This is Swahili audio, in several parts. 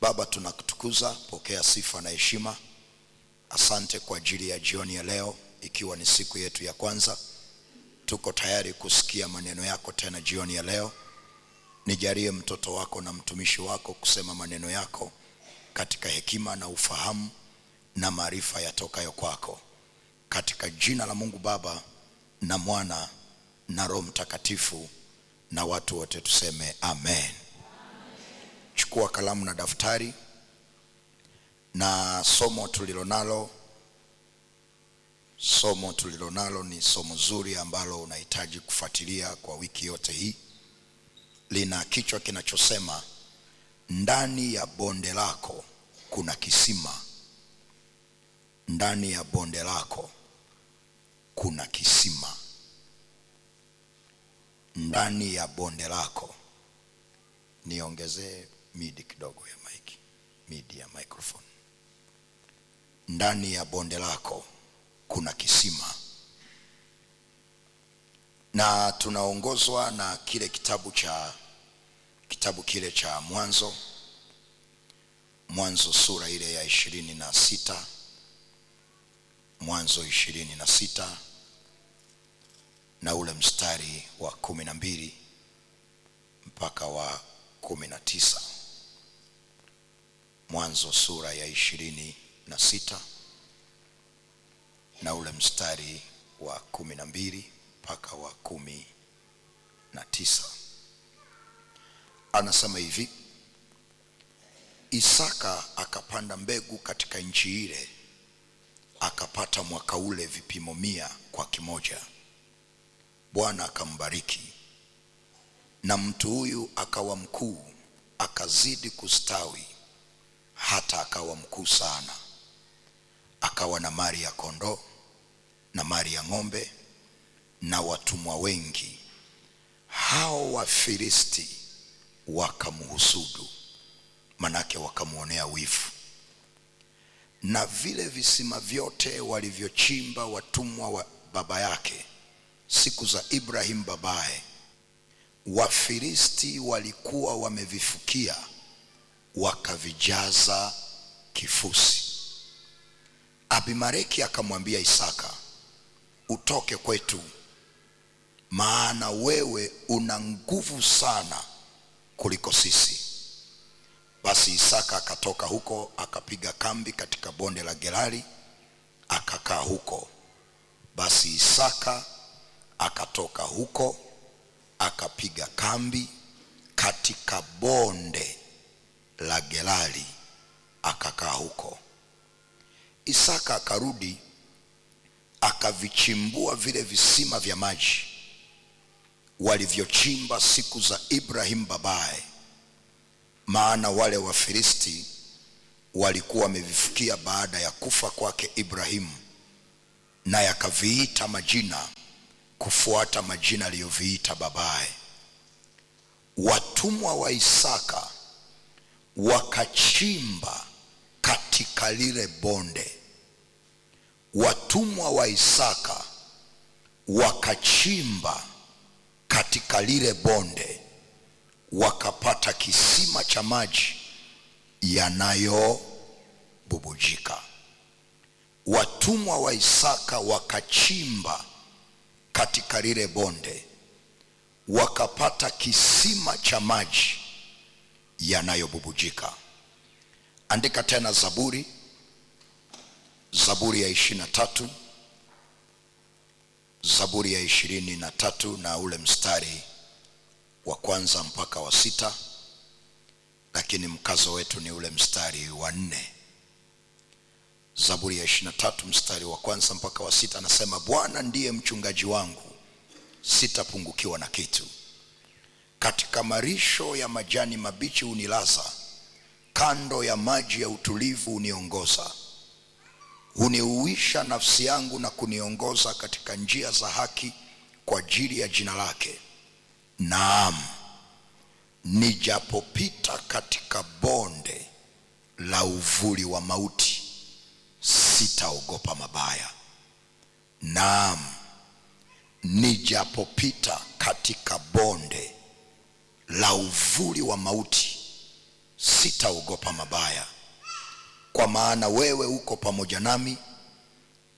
Baba, tunakutukuza, pokea sifa na heshima. Asante kwa ajili ya jioni ya leo, ikiwa ni siku yetu ya kwanza. Tuko tayari kusikia maneno yako tena jioni ya leo. Nijalie mtoto wako na mtumishi wako kusema maneno yako katika hekima na ufahamu na maarifa yatokayo kwako. Katika jina la Mungu Baba na Mwana na Roho Mtakatifu, na watu wote tuseme amen. Chukua kalamu na daftari, na somo tulilonalo ni somo zuri ambalo unahitaji kufuatilia kwa wiki yote hii. Lina kichwa kinachosema ndani ya bonde lako kuna kisima. Ndani ya bonde lako kuna kisima. Ndani ya bonde lako. Niongezee midi kidogo ya mic, midi ya microphone. Ndani ya bonde lako kuna kisima. Na tunaongozwa na kile kitabu kile cha Mwanzo sura ile ya 26. Mwanzo 26 na ule mstari wa 12 mpaka wa 19. Mwanzo sura ya 26 na ule mstari wa 12 mpaka wa 19. Anasema hivi: Isaka akapanda mbegu katika nchi ile, akapata mwaka ule vipimo 100 kwa kimoja. Bwana akambariki, na mtu huyu akawa mkuu, akazidi kustawi, hata akawa mkuu sana. Akawa na mali ya kondoo na mali ya ng'ombe na watumwa wengi. Hao Wafilisti wakamhusudu, manake wakamuonea wivu. Na vile visima vyote walivyochimba watumwa wa baba yake siku za Ibrahim babaye, Wafilisti walikuwa wamevifukia, wakavijaza kifusi. Abimeleki akamwambia Isaka, utoke kwetu, maana wewe una nguvu sana kuliko sisi. Basi Isaka akatoka huko, akapiga kambi katika bonde la Gerari, akakaa huko. Basi Isaka akatoka huko, akapiga kambi katika bonde la Gerari, akakaa huko. Isaka akarudi, akavichimbua vile visima vya maji walivyochimba siku za Ibrahim babaye, maana wale Wafilisti walikuwa wamevifukia baada ya kufa kwake Ibrahim, na yakaviita majina kufuata majina aliyoviita babaye. Watumwa wa Isaka wakachimba katika lile bonde. Watumwa wa Isaka wakachimba katika lile bonde, wakapata kisima cha maji yanayobubujika. Watumwa wa Isaka wakachimba katika lile bonde, wakapata kisima cha maji yanayobubujika. Andika tena Zaburi ya 23. Zaburi ya 23 na ule mstari wa 1 mpaka wa 6, lakini mkazo wetu ni ule mstari wa 4. Zaburi ya 23 mstari wa 1 mpaka wa 6 anasema, Bwana ndiye mchungaji wangu, sitapungukiwa na kitu. Katika marisho ya majani mabichi unilaza, kando ya maji ya utulivu uniongoza. Huniuisha nafsi yangu na kuniongoza katika njia za haki kwa ajili ya jina lake. Naam, nijapopita katika bonde la uvuli wa mauti, sitaogopa mabaya. Naam, nijapopita katika bonde la uvuli wa mauti, sitaogopa mabaya, kwa maana wewe uko pamoja nami.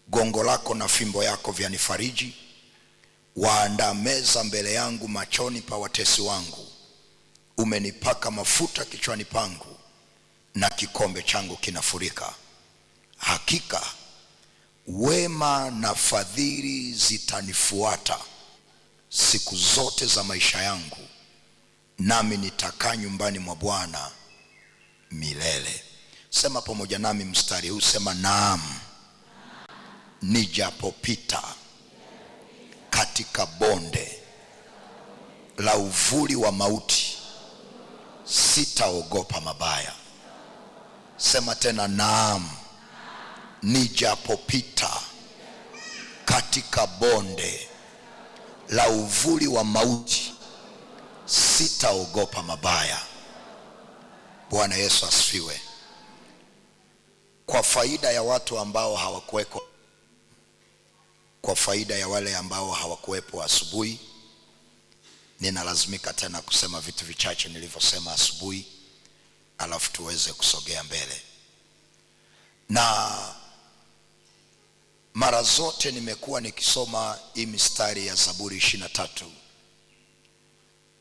Gongo lako na fimbo yako vyanifariji. Waandaa meza mbele yangu machoni pa watesi wangu. Umenipaka mafuta kichwani pangu, na kikombe changu kinafurika. Hakika wema na fadhili zitanifuata siku zote za maisha yangu, nami nitakaa nyumbani mwa Bwana milele. Sema pamoja nami mstari huu, sema naam, nijapopita katika bonde la uvuli wa mauti, sitaogopa mabaya. Sema tena, naam, nijapopita katika bonde la uvuli wa mauti, sitaogopa mabaya. Bwana Yesu asifiwe. Kwa faida ya watu ambao hawakuweko, kwa faida ya wale ambao hawakuwepo asubuhi, ninalazimika tena kusema vitu vichache nilivyosema asubuhi, alafu tuweze kusogea mbele. Na mara zote nimekuwa nikisoma hii mistari ya Zaburi 23,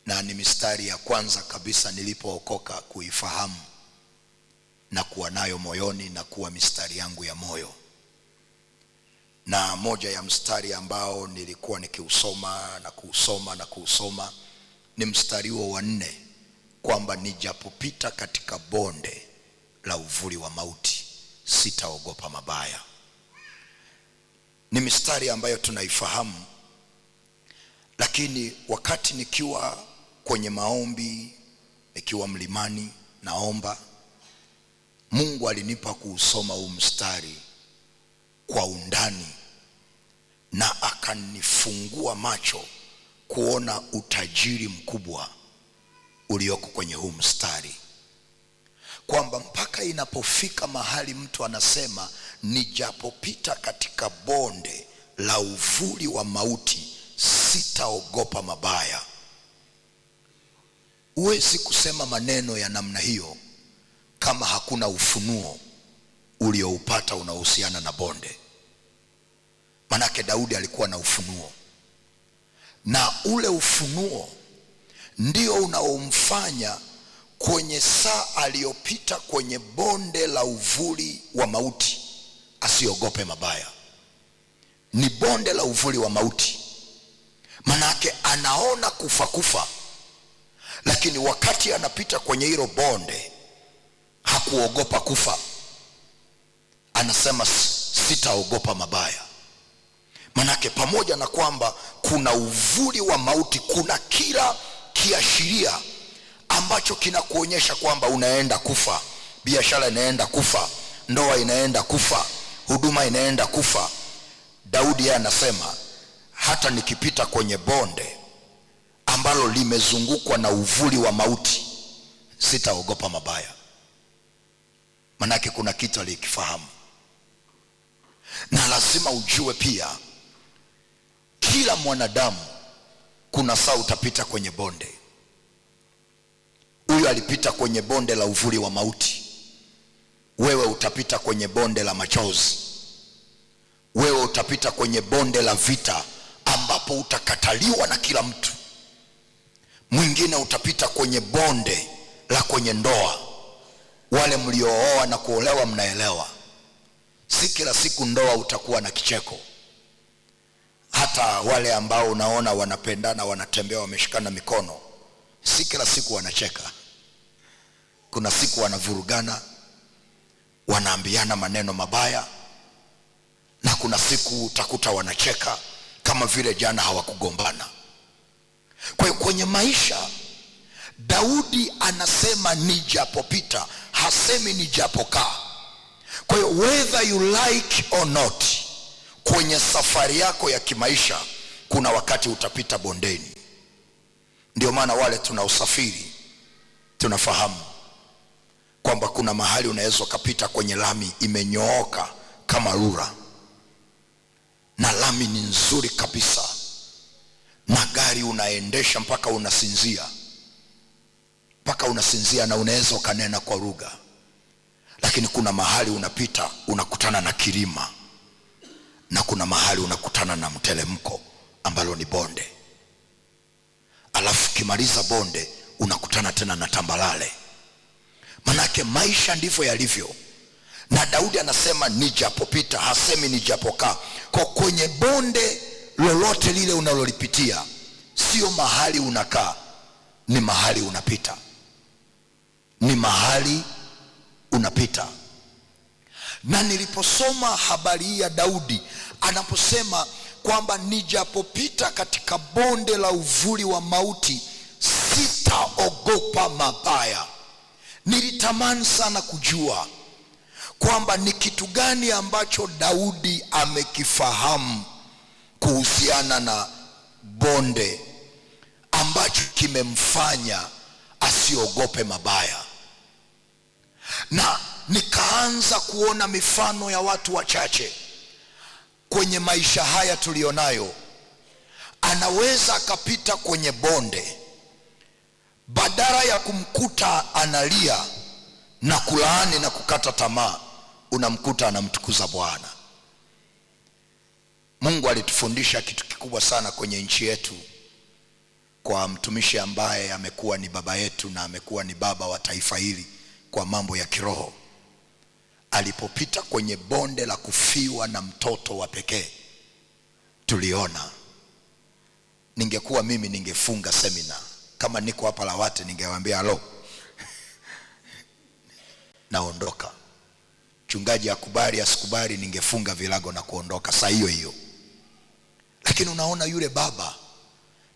na ni mistari ya kwanza kabisa nilipookoka kuifahamu na kuwa nayo moyoni na kuwa mistari yangu ya moyo. Na moja ya mstari ambao nilikuwa nikiusoma na kuusoma ni mstari huo wa 4, kwamba nijapopita katika bonde la uvuli wa mauti, sitaogopa mabaya. Ni mistari ambayo tunaifahamu, lakini wakati nikiwa kwenye maombi, nikiwa mlimani naomba, Mungu alinipa kuusoma huu mstari kwa undani, na akanifungua macho kuona utajiri mkubwa ulioko kwenye huu mstari, kwamba mpaka inapofika mahali mtu anasema nijapopita katika bonde la uvuli wa mauti, sitaogopa mabaya. Huwezi kusema maneno ya namna hiyo kama hakuna ufunuo ulioupata unaohusiana na bonde. Manake Daudi alikuwa na ufunuo, na ule ufunuo ndio unaomfanya kwenye saa aliyopita kwenye bonde la uvuli wa mauti asiogope mabaya. Ni bonde la uvuli wa mauti, manake anaona kufa, lakini wakati anapita kwenye hilo bonde hakuogopa kufa. Anasema sitaogopa mabaya. Manake pamoja na kwamba kuna uvuli wa mauti, kuna kila kiashiria ambacho kinakuonyesha kwamba unaenda kufa. Biashara inaenda kufa, ndoa inaenda kufa, huduma inaenda kufa. Daudi yeye anasema hata nikipita kwenye bonde ambalo limezungukwa na uvuli wa mauti, sitaogopa mabaya. Manake kuna kitu alikifahamu. Na lazima ujue pia, kila mwanadamu kuna saa utapita kwenye bonde. Huyu alipita kwenye bonde la uvuli wa mauti, wewe utapita kwenye bonde la machozi. Wewe utapita kwenye bonde la vita ambapo utakataliwa na kila mtu. Mwingine utapita kwenye bonde la kwenye ndoa. Wale mliooa na kuolewa mnaelewa, si kila siku ndoa utakuwa na kicheko. Hata wale ambao unaona wanapendana, wanatembea wameshikana mikono, si kila siku wanacheka. Kuna siku wanavurugana, wanaambiana maneno mabaya, na kuna siku utakuta wanacheka kama vile jana hawakugombana. Kwa hiyo kwenye maisha Daudi anasema nijapopita, hasemi nijapokaa. Kwa hiyo whether you like or not, kwenye safari yako ya kimaisha kuna wakati utapita bondeni. Ndio maana wale tunaosafiri tunafahamu kwamba kuna mahali unaweza kupita kwenye lami imenyooka kama rula, na lami ni nzuri kabisa, na gari unaendesha mpaka unasinzia. mpaka unasinzia na unaweza ukanena kwa lugha. Lakini kuna mahali unapita unakutana na kilima, na kuna mahali unakutana na mteremko ambalo ni bonde. Alafu kimaliza bonde unakutana tena na tambalale. Manake maisha ndivyo yalivyo. Na Daudi anasema nijapopita, hasemi nijapokaa. Kwa kwenye bonde lolote lile unalolipitia, sio mahali unakaa, ni mahali unapita. Ni mahali unapita. Na niliposoma habari hii ya Daudi anaposema kwamba nijapopita katika bonde la uvuli wa mauti, sitaogopa mabaya, nilitamani sana kujua kwamba ni kitu gani ambacho Daudi amekifahamu kuhusiana na bonde ambacho kimemfanya asiogope mabaya. Na nikaanza kuona mifano ya watu wachache kwenye maisha haya tulionayo. Anaweza akapita kwenye bonde, badala ya kumkuta analia na kulaani na kukata tamaa, unamkuta anamtukuza Bwana. Mungu alitufundisha kitu kikubwa sana kwenye nchi yetu kwa mtumishi ambaye amekuwa ni baba yetu na amekuwa ni baba wa taifa hili kwa mambo ya kiroho. Alipopita kwenye bonde la kufiwa na mtoto wa pekee, tuliona, ningekuwa mimi ningefunga semina. Kama niko hapa Lawate ningewaambia halo naondoka. Mchungaji akubali asikubali, ningefunga vilago na kuondoka saa hiyo hiyo. Lakini unaona yule baba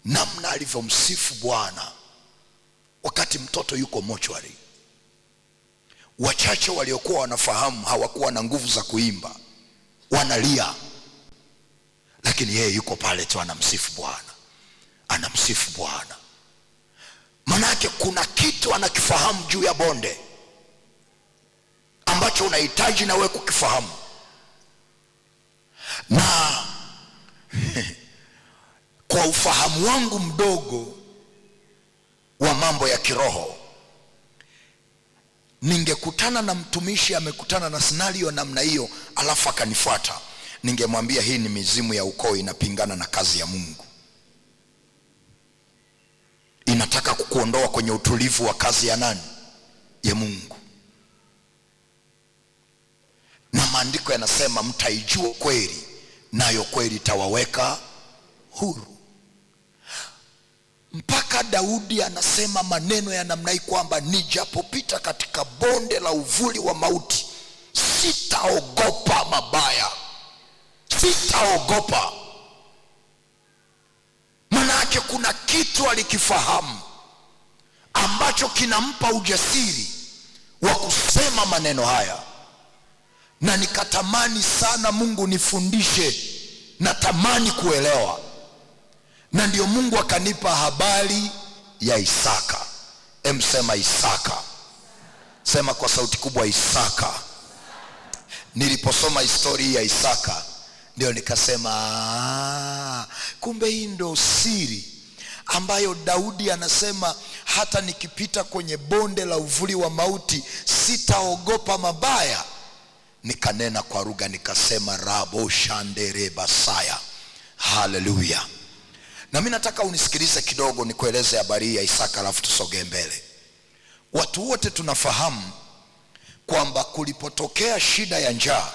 namna alivyomsifu Bwana wakati mtoto yuko mochwari. Wachache waliokuwa wanafahamu hawakuwa na nguvu za kuimba, wanalia, lakini yeye yuko pale tu anamsifu Bwana, anamsifu Bwana. Manake kuna kitu anakifahamu juu ya bonde ambacho unahitaji na wewe kukifahamu. Na kwa ufahamu wangu mdogo wa mambo ya kiroho, ningekutana na mtumishi amekutana na scenario namna hiyo alafu akanifuata, ningemwambia hii ni mizimu ya ukoo, inapingana na kazi ya Mungu. Inataka kukuondoa kwenye utulivu wa kazi ya nani? Ya Mungu. Na maandiko yanasema mtaijua kweli, nayo kweli itawaweka huru. Mpaka Daudi anasema maneno ya namna hii kwamba nijapopita katika bonde la uvuli wa mauti, sitaogopa mabaya. Sitaogopa. Manake kuna kitu alikifahamu ambacho kinampa ujasiri wa kusema maneno haya. Na nikatamani sana Mungu nifundishe, natamani kuelewa. Na ndio Mungu akanipa habari ya Isaka. Sema Isaka. Sema kwa sauti kubwa Isaka. Niliposoma historia ya Isaka ndio nikasema kumbe hii ndio siri ambayo Daudi anasema hata nikipita kwenye bonde la uvuli wa mauti sitaogopa mabaya. Nikanena kwa lugha nikasema rabo shandere basaya. Haleluya. Na mimi nataka unisikilize kidogo nikueleze habari ya Isaka alafu tusogee mbele. Watu wote tunafahamu kwamba kulipotokea shida ya njaa,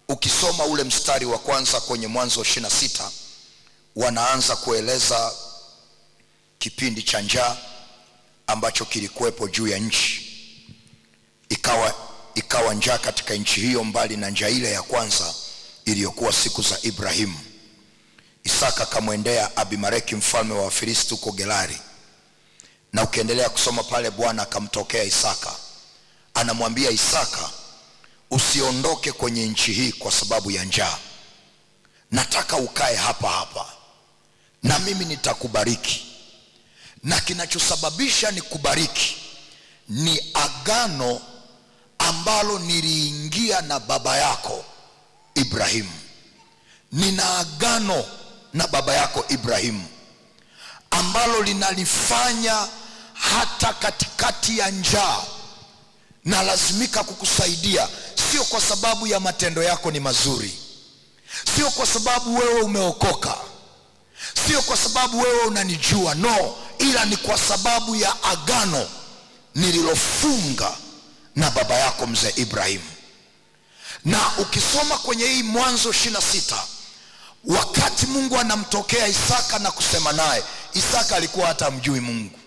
ukisoma ule mstari wa kwanza kwenye Mwanzo 26, wanaanza kueleza kipindi cha njaa ambacho kilikuwepo juu ya nchi. Ikawa njaa katika nchi hiyo, mbali na njaa ile ya kwanza iliyokuwa siku za Ibrahimu. Isaka kamwendea Abimeleki mfalme wa Wafilisti huko Gerari. Na ukiendelea kusoma pale, Bwana akamtokea Isaka, anamwambia Isaka, usiondoke kwenye nchi hii kwa sababu ya njaa. Nataka ukae hapa hapa na mimi nitakubariki. Na kinachosababisha nikubariki ni agano ambalo niliingia na baba yako Ibrahimu. Nina agano na baba yako Ibrahimu ambalo linalifanya hata katikati ya njaa na lazimika kukusaidia, sio kwa sababu ya matendo yako ni mazuri, sio kwa sababu wewe umeokoka, sio kwa sababu wewe unanijua, no, ila ni kwa sababu ya agano nililofunga na baba yako mzee Ibrahim. Na ukisoma kwenye hii Mwanzo 26, wakati Mungu anamtokea Isaka na kusema naye, Isaka alikuwa hata mjui Mungu,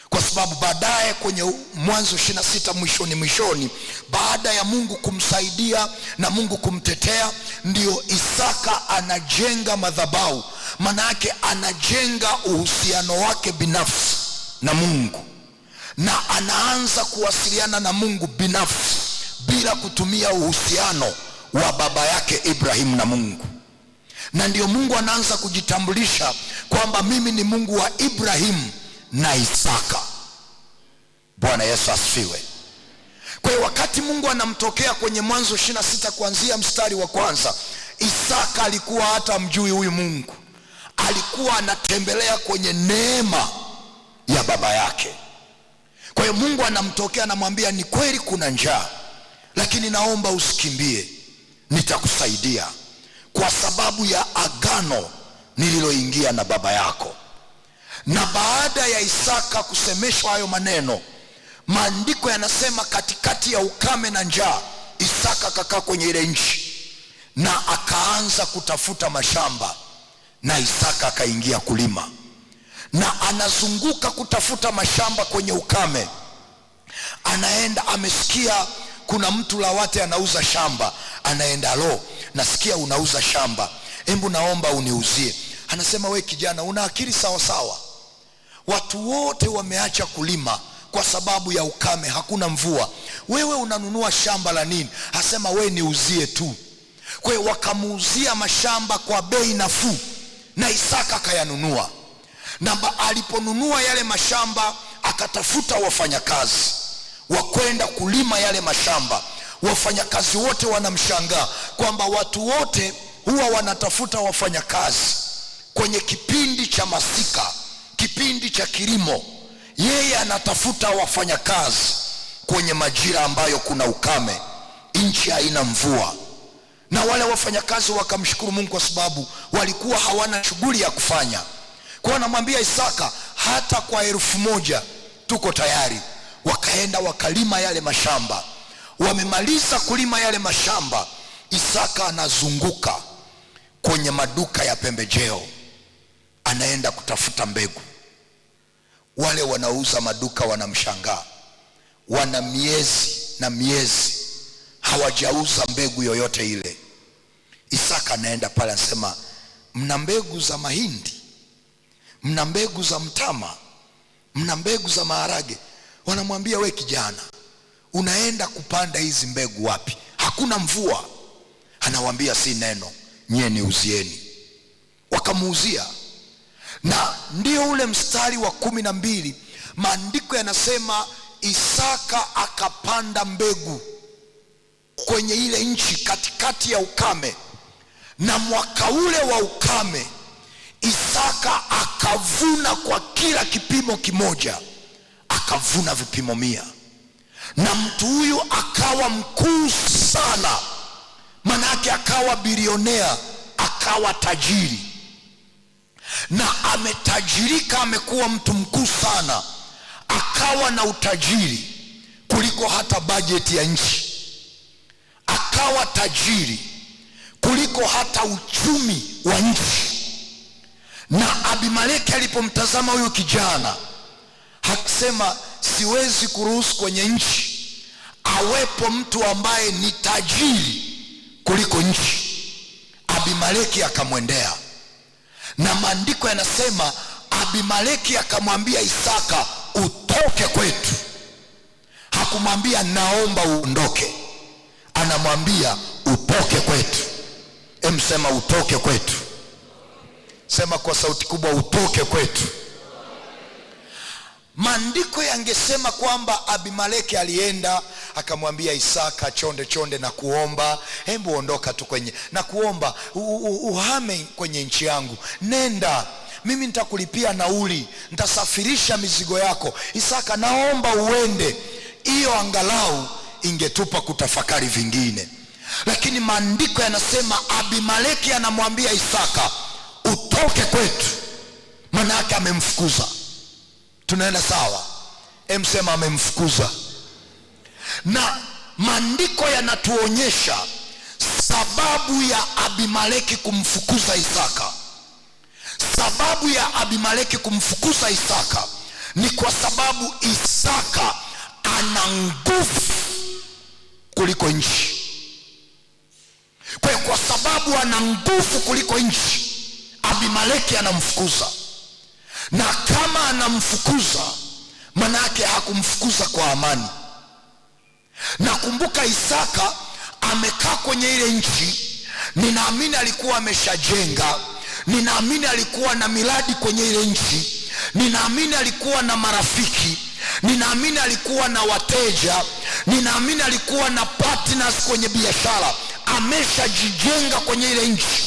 kwa sababu baadaye kwenye Mwanzo 26 mwishoni, baada ya Mungu kumsaidia na Mungu kumtetea, ndio Isaka anajenga madhabahu. Maana yake anajenga uhusiano wake binafsi na Mungu, na anaanza kuwasiliana na Mungu binafsi bila kutumia uhusiano wa baba yake Ibrahim na Mungu. Na ndio Mungu anaanza kujitambulisha kwamba mimi ni Mungu wa Ibrahim na Isaka. Bwana Yesu asifiwe. Kwa hiyo wakati Mungu anamtokea kwenye Mwanzo 26 kuanzia mstari wa kwanza, Isaka alikuwa hata mjui huyu Mungu, alikuwa anatembelea kwenye neema ya baba yake. Kwa hiyo Mungu anamtokea, anamwambia ni kweli kuna njaa, lakini naomba usikimbie, nitakusaidia kwa sababu ya agano nililoingia na baba yako. Na baada ya Isaka kusemeshwa hayo maneno, maandiko yanasema katikati ya ukame na njaa, Isaka akakaa kwenye ile nchi na akaanza kutafuta mashamba, na Isaka akaingia kulima. Na anazunguka kutafuta mashamba kwenye ukame. Anaenda, amesikia kuna mtu Lawate anauza shamba, anaenda, lo, nasikia unauza shamba, hebu naomba uniuzie. Anasema, we kijana, una akili sawa sawa, watu wote wameacha kulima kwa sababu ya ukame, hakuna mvua, wewe unanunua shamba la nini? Asema, we niuzie tu. Kwa hiyo wakamuuzia mashamba kwa bei nafuu, na Isaka akayanunua. Na aliponunua yale mashamba, akatafuta wafanyakazi wa kwenda kulima yale mashamba. Wafanyakazi wote wanamshangaa kwamba watu wote huwa wanatafuta wafanyakazi kwenye kipindi cha masika, kipindi cha kilimo. Yeye anatafuta wafanyakazi kwenye majira ambayo kuna ukame, nchi haina mvua. Na wale wafanyakazi wakamshukuru Mungu kwa sababu walikuwa hawana shughuli ya kufanya. Kwa anamwambia Isaka, hata kwa 1,000 tuko tayari. Wakaenda wakalima yale mashamba. Wamemaliza kulima yale mashamba, Isaka anazunguka kwenye maduka ya pembejeo, anaenda kutafuta mbegu. Wale wanauza maduka wanamshangaa, wana miezi na miezi hawajauza mbegu yoyote ile. Isaka anaenda pale, anasema, mna mbegu za mahindi, mna mbegu za mtama, mna mbegu za maharage? Wanamwambia, we kijana, unaenda kupanda hizi mbegu wapi? Hakuna mvua. Anawaambia, si neno, nyie niuzieni. Wakamuuzia. Na ndio ule mstari wa 12, maandiko yanasema Isaka akapanda mbegu kwenye ile nchi katikati ya ukame. Na mwaka ule wa ukame, Isaka akavuna kwa kila kipimo kimoja, akavuna vipimo 100. Na mtu huyu akawa mkuu sana, manake akawa bilionea, akawa tajiri. Na ametajirika, amekuwa mtu mkuu sana, akawa na utajiri kuliko hata bajeti ya nchi, akawa tajiri kuliko hata uchumi wa nchi. Na Abimeleki alipomtazama huyu kijana, hakisema, siwezi kuruhusu kwenye nchi awepo mtu ambaye ni tajiri kuliko nchi. Abimeleki akamwendea, na maandiko yanasema Abimeleki akamwambia Isaka, utoke kwetu. Hakumwambia naomba uondoke, anamwambia utoke kwetu. Sema utoke kwetu. Sema kwa sauti kubwa, utoke kwetu. Maandiko yangesema kwamba Abimeleki alienda akamwambia Isaka, chonde na kuomba, hebu ondoka tu kwenye, na kuomba uhame kwenye nchi yangu, nenda, mimi nitakulipia nauli, nitasafirisha mizigo yako. Isaka, naomba uende. Hiyo angalau ingetupa kutafakari vingine. Lakini maandiko yanasema Abimeleki anamwambia Isaka, utoke kwetu. Maana yake amemfukuza. Tunaenda sawa? Sema amemfukuza. Na maandiko yanatuonyesha sababu ya Abimeleki kumfukuza Isaka. Sababu ya Abimeleki kumfukuza Isaka ni kwa sababu Isaka ana nguvu kuliko nchi. Kwa sababu ana nguvu kuliko nchi, Abimeleki anamfukuza. Na kama anamfukuza, maana yake hakumfukuza kwa amani. Na kumbuka Isaka amekaa kwenye ile nchi, ninaamini alikuwa ameshajenga, ninaamini alikuwa na miradi kwenye ile nchi, ninaamini alikuwa na marafiki, ninaamini alikuwa na wateja, ninaamini alikuwa na partners kwenye biashara. Ameshajijenga kwenye ile nchi.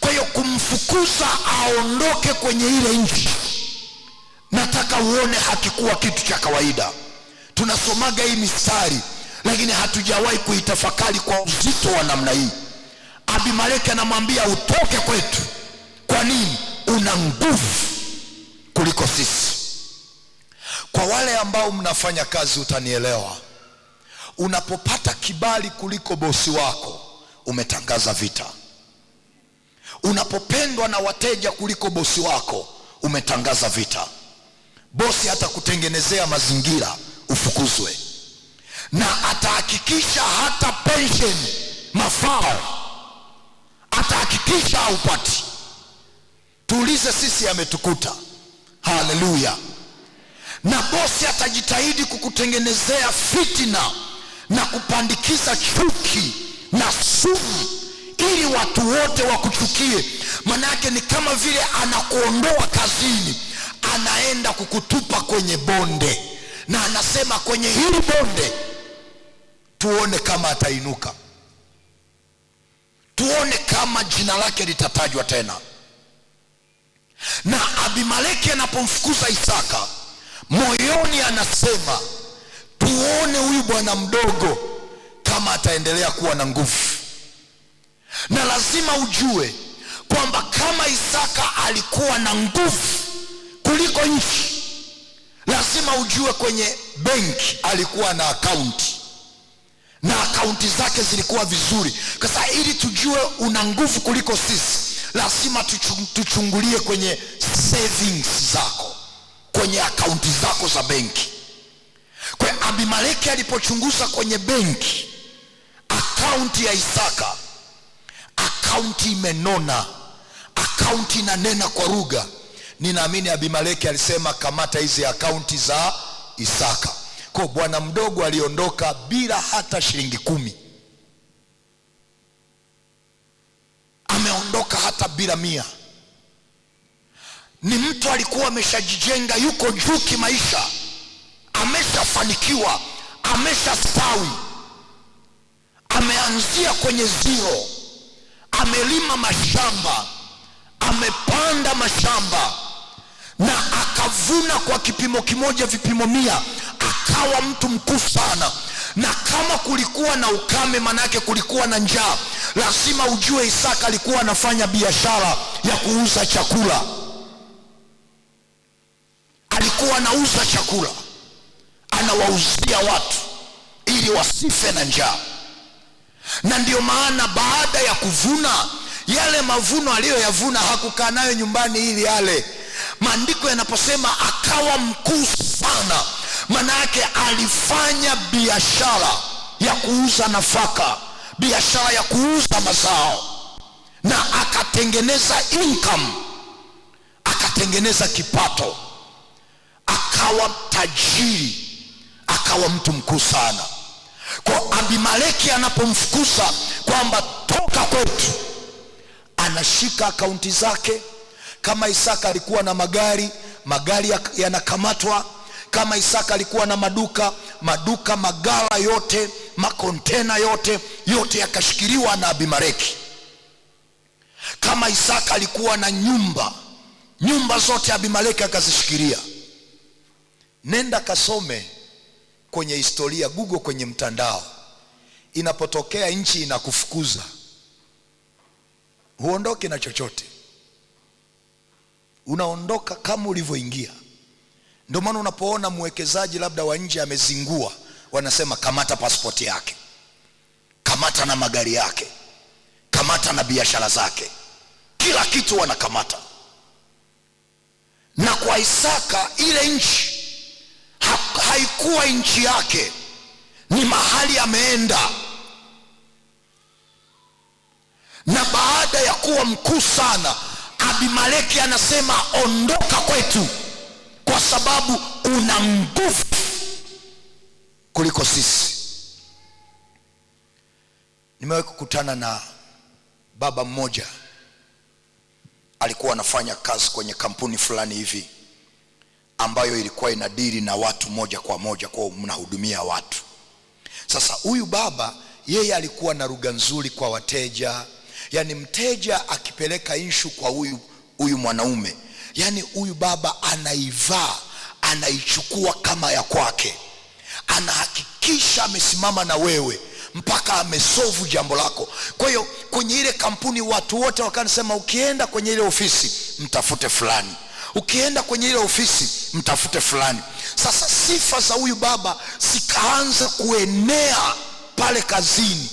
Kwa hiyo kumfukuza aondoke kwenye ile nchi, nataka uone hakikuwa kitu cha kawaida. Tunasomaga hii mistari lakini hatujawahi kuitafakari kwa uzito wa namna hii. Abimeleki anamwambia utoke kwetu. Kwa nini? Una nguvu kuliko sisi. Kwa wale ambao mnafanya kazi utanielewa. Unapopata kibali kuliko bosi wako, umetangaza vita. Unapopendwa na wateja kuliko bosi wako, umetangaza vita. Bosi hata kutengenezea mazingira ufukuzwe, na atahakikisha hata pension, mafao, atahakikisha haupati. Tuulize sisi ametukuta. Haleluya. Na bosi atajitahidi kukutengenezea fitina na kupandikiza chuki na sumu ili watu wote wakuchukie. Maana yake ni kama vile anakuondoa kazini, anaenda kukutupa kwenye bonde, na anasema kwenye hili bonde tuone kama atainuka, tuone kama jina lake litatajwa tena. Na Abimeleki anapomfukuza Isaka, moyoni anasema tuone huyu bwana mdogo kama ataendelea kuwa na nguvu. Na lazima ujue kwamba kama Isaka alikuwa na nguvu kuliko nchi, lazima ujue kwenye benki alikuwa na akaunti, na akaunti zake zilikuwa vizuri. Kwa sababu ili tujue una nguvu kuliko sisi, lazima tuchungulie kwenye savings zako, kwenye akaunti zako za benki. Kwa Abimeleki alipochunguza kwenye benki akaunti ya Isaka, akaunti imenona, akaunti inanena kwa lugha. Ninaamini Abimeleki alisema kamata hizi akaunti za Isaka. Kwa bwana mdogo aliondoka bila hata shilingi 10. Ameondoka hata bila 100. Ni mtu alikuwa ameshajijenga, yuko juu kimaisha, ameshafanikiwa, ameshastawi, ameanzia kwenye zero, amelima mashamba, amepanda mashamba, na akavuna kwa kipimo kimoja, vipimo 100, akawa mtu mkuu sana. Na kama kulikuwa na ukame, manake kulikuwa na njaa, lazima ujue Isaka alikuwa anafanya biashara ya kuuza chakula. Alikuwa anauza chakula, anawauzia watu ili wasife na njaa. Na ndio maana baada ya kuvuna yale mavuno aliyoyavuna, hakukaa nayo nyumbani ili yale. Maandiko yanaposema akawa mkuu sana, maana yake alifanya biashara ya kuuza nafaka, biashara ya kuuza mazao, na akatengeneza income, akatengeneza kipato, akawa tajiri, akawa mtu mkuu sana. Kwa Abimeleki anapomfukuza kwamba toka kwetu, anashika akaunti zake. Kama Isaka alikuwa na magari yanakamatwa. Kama Isaka alikuwa na maduka, magala yote, makontena yote yakashikiliwa na Abimeleki. Kama Isaka alikuwa na nyumba nyumba zote Abimeleki akazishikilia. Nenda kasome kwenye historia, Google kwenye mtandao. Inapotokea nchi inakufukuza, huondoki na chochote, unaondoka kama ulivyoingia. Ndio maana unapoona mwekezaji labda wa nje amezingua, wanasema kamata pasipoti yake, kamata na magari yake, kamata na biashara zake, kila kitu wanakamata. Na kwa Isaka ile nchi haikuwa nchi yake, ni mahali ameenda. Na baada ya kuwa mkuu sana, Abimeleki anasema ondoka kwetu, kwa sababu una nguvu kuliko sisi. Nimewahi kukutana na baba mmoja, alikuwa anafanya kazi kwenye kampuni fulani hivi ambayo ilikuwa inadili na watu moja kwa moja, kwa mnahudumia watu. Sasa huyu baba yeye alikuwa na lugha nzuri kwa wateja. Yani mteja akipeleka issue kwa huyu mwanaume, yani huyu baba anaivaa, anaichukua kama ya kwake, anahakikisha amesimama na wewe mpaka amesolve jambo lako. Kwa hiyo kwenye ile kampuni watu wote wakanisema, ukienda kwenye ile ofisi mtafute fulani, ukienda kwenye ile ofisi mtafute fulani. Sasa sifa za huyu baba zikaanza kuenea pale kazini.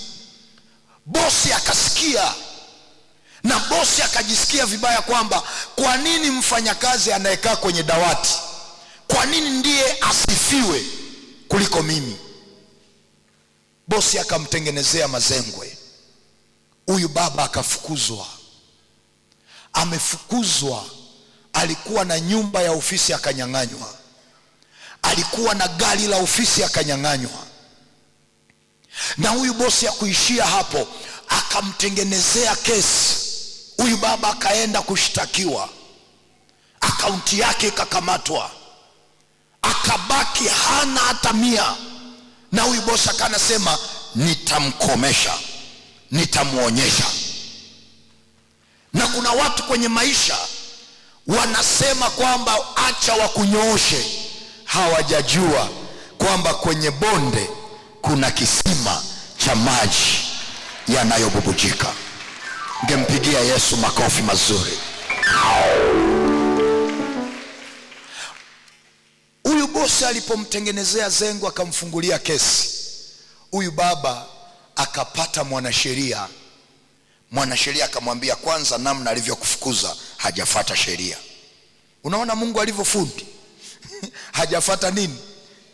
Bosi akasikia, na bosi akajisikia vibaya kwamba kwa nini mfanyakazi anayekaa kwenye dawati, kwa nini ndiye asifiwe kuliko mimi? Bosi akamtengenezea mazengwe. Huyu baba akafukuzwa. Amefukuzwa. Alikuwa na nyumba ya ofisi akanyang'anywa, alikuwa na gari la ofisi akanyang'anywa. Na huyu bosi hakuishia hapo, akamtengenezea kesi. Huyu baba akaenda kushtakiwa, akaunti yake ikakamatwa, akabaki hana hata 100. Na huyu bosi akanasema nitamkomesha, nitamuonyesha. Na kuna watu kwenye maisha wanasema kwamba acha wakunyooshe, hawajajua kwamba kwenye bonde kuna kisima cha maji yanayobubujika. Ngempigia Yesu makofi mazuri. Huyu bosi alipomtengenezea zengo akamfungulia kesi, huyu baba akapata mwanasheria. Mwanasheria akamwambia, kwanza namna alivyokufukuza hajafuata sheria. Unaona Mungu alivyofundi hajafuata nini?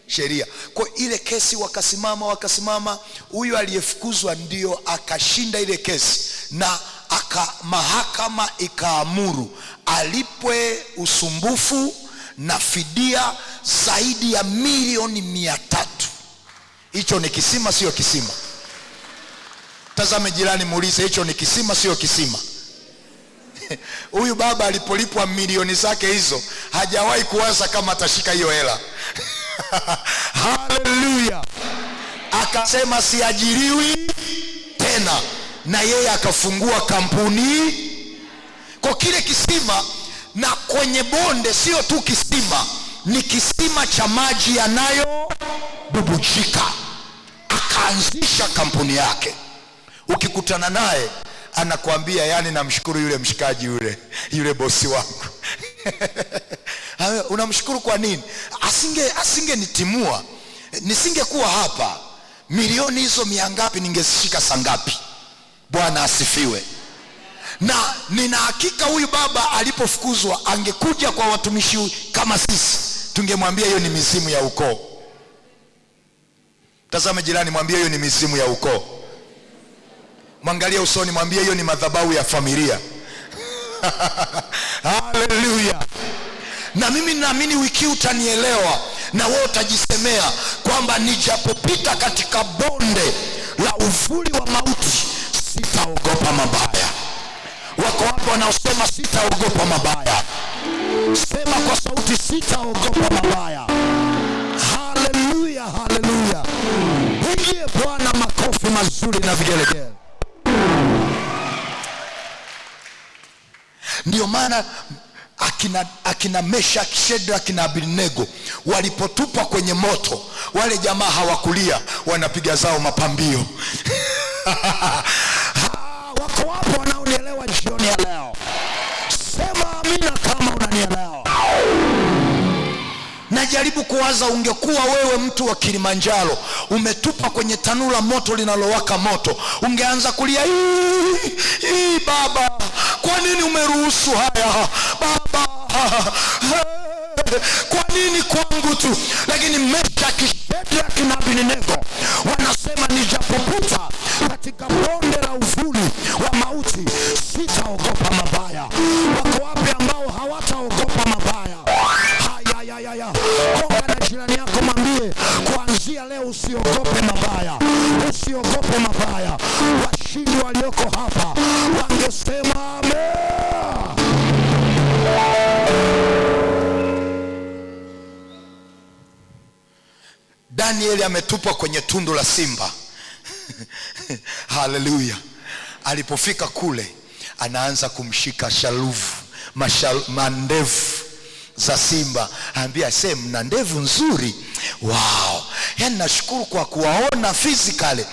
Sheria. Kwa ile kesi wakasimama, huyu aliyefukuzwa ndio akashinda ile kesi, na mahakama ikaamuru alipwe usumbufu na fidia zaidi ya milioni 300. Hicho ni kisima sio kisima? Tazame jirani, muulize hicho ni kisima sio kisima? Huyu baba alipolipwa milioni zake hizo hajawahi kuwaza kama atashika hiyo hela. Haleluya. Akasema siajiriwi tena, na yeye akafungua kampuni kwa kile kisima. Na kwenye bonde sio tu kisima, ni kisima cha maji yanayobubujika. Akaanzisha kampuni yake. Ukikutana naye anakuambia, yani namshukuru yule mshikaji yule bosi wangu. Unamshukuru kwa nini? Asingenitimua, nisingekuwa hapa. Milioni hizo 100 ningezishika sangapi? Bwana asifiwe. Na nina hakika huyu baba alipofukuzwa angekuja kwa watumishi kama sisi, tungemwambia hiyo ni mizimu ya ukoo. Tazame jirani, mwambie hiyo ni mizimu ya ukoo. Mwangalie usoni, mwambie hiyo ni madhabahu ya familia. Haleluya. Na mimi naamini wiki utanielewa, na wewe utajisemea kwamba nijapopita katika bonde la uvuli wa mauti sitaogopa mabaya. Wako wapo wanaosema sitaogopa mabaya? Sema kwa sauti, sitaogopa mabaya. Haleluya, haleluya. Pigie Bwana makofi mazuri na vigelegele. Ndio maana akina Meshaki, Shadraka na Abednego walipotupwa kwenye moto, wale jamaa hawakulia, wanapiga zao mapambio. Wako wapo wanaonielewa jioni ya leo? Sema amina kama unanielewa. Najaribu kuwaza, ungekuwa wewe mtu wa Kilimanjaro, umetupa kwenye tanuru la moto linalowaka moto, ungeanza kulia, Baba, kwa nini umeruhusu haya Baba? Kwa nini kwangu tu? Lakini Meshaki, Shadraka na Abednego wanasema, nijapopita katika bonde la uvuli wa mauti sitaogopa mabaya. Wako wapi ambao hawataogopa mabaya? Konga na jirani yako, mwambie, kuanzia leo usiogope mabaya, usiogope mabaya. Washindi walioko hapa wangesema amen. Danieli ametupwa kwenye tundu la simba. Haleluya. Alipofika kule, anaanza kumshika shaluvu mandevu za simba. Anambia, mna ndevu nzuri. Wow. Yani nashukuru kwa kuwaona physically.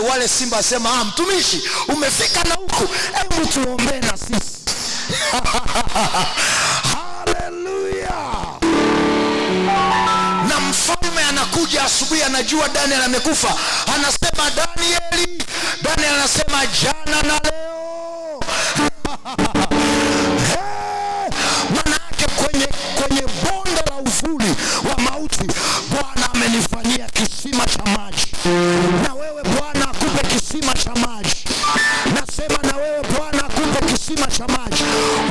Wale simba asema, mtumishi, umefika na huku, hebu tuombe na sisi. Haleluya. Na mfalme anakuja asubuhi, anajua Daniel amekufa, anasema, Daniel anasema, jana na leo. Manake kwenye bonde la uvuli wa mauti, Bwana amenifanyia kisima cha maji. Na wewe Bwana akupe kisima cha maji. Nasema na wewe Bwana akupe kisima cha maji.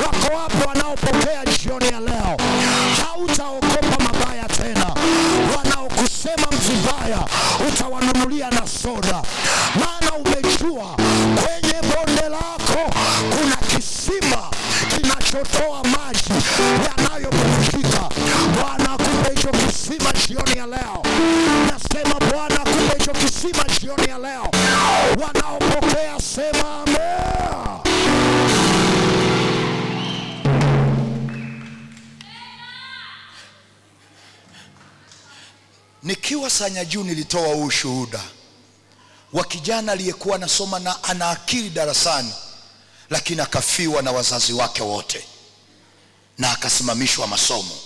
Wako wapo wanaopokea jioni ya leo? Hautaogopa mabaya tena. Wanaokusema vibaya utawanunulia na soda, maana umejua kwenye bonde lako kuna kisima kinachotoa maji yanayobubujika. Bwana akupe hicho kisima jioni ya leo. Nasema Bwana akupe hicho kisima jioni ya leo. Wanaopokea sema amen. Nikiwa Sanya Juu nilitoa ushuhuda wa kijana aliyekuwa anasoma na ana akili darasani, lakini akafiwa na wazazi wake wote na akasimamishwa masomo,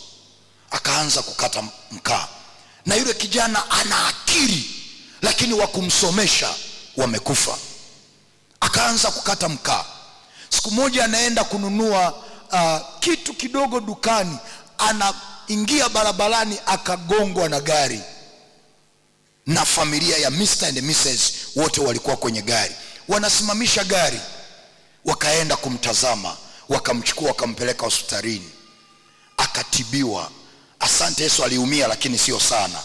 akaanza kukata mkaa. Na yule kijana ana akili, lakini wakumsomesha wamekufa. Akaanza kukata mkaa. Siku moja anaenda kununua kitu kidogo dukani, anaingia barabarani, akagongwa na gari, na familia ya Mr. and Mrs. wote walikuwa kwenye gari. Wanasimamisha gari, wakaenda kumtazama, wakamchukua, wakampeleka hospitalini, akatibiwa. Asante Yesu, aliumia lakini sio sana.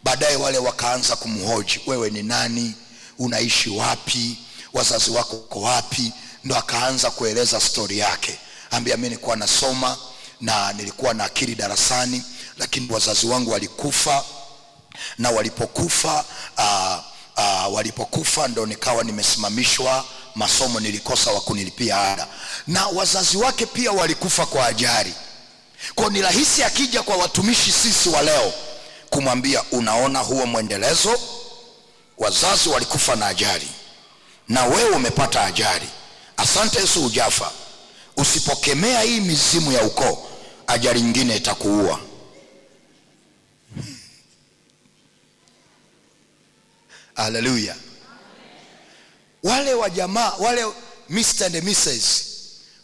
Baadaye wale wakaanza kumhoji, wewe ni nani? Unaishi wapi? Wazazi wako uko wapi? Ndo akaanza kueleza story yake. Ambia, mimi nilikuwa nasoma na nilikuwa na akili darasani, lakini wazazi wangu walikufa, na walipokufa ndo nikawa nimesimamishwa masomo, nilikosa wa kunilipia ada, na wazazi wake pia walikufa kwa ajali. Kwa ni rahisi akija kwa watumishi sisi wa leo kumwambia, unaona huo mwendelezo, wazazi walikufa na ajali na wewe umepata ajali. Asante Yesu, hujafa. Usipokemea hii mizimu ya ukoo, ajali nyingine itakuua. Haleluya. Wale wa jamaa, wale Mr. and Mrs.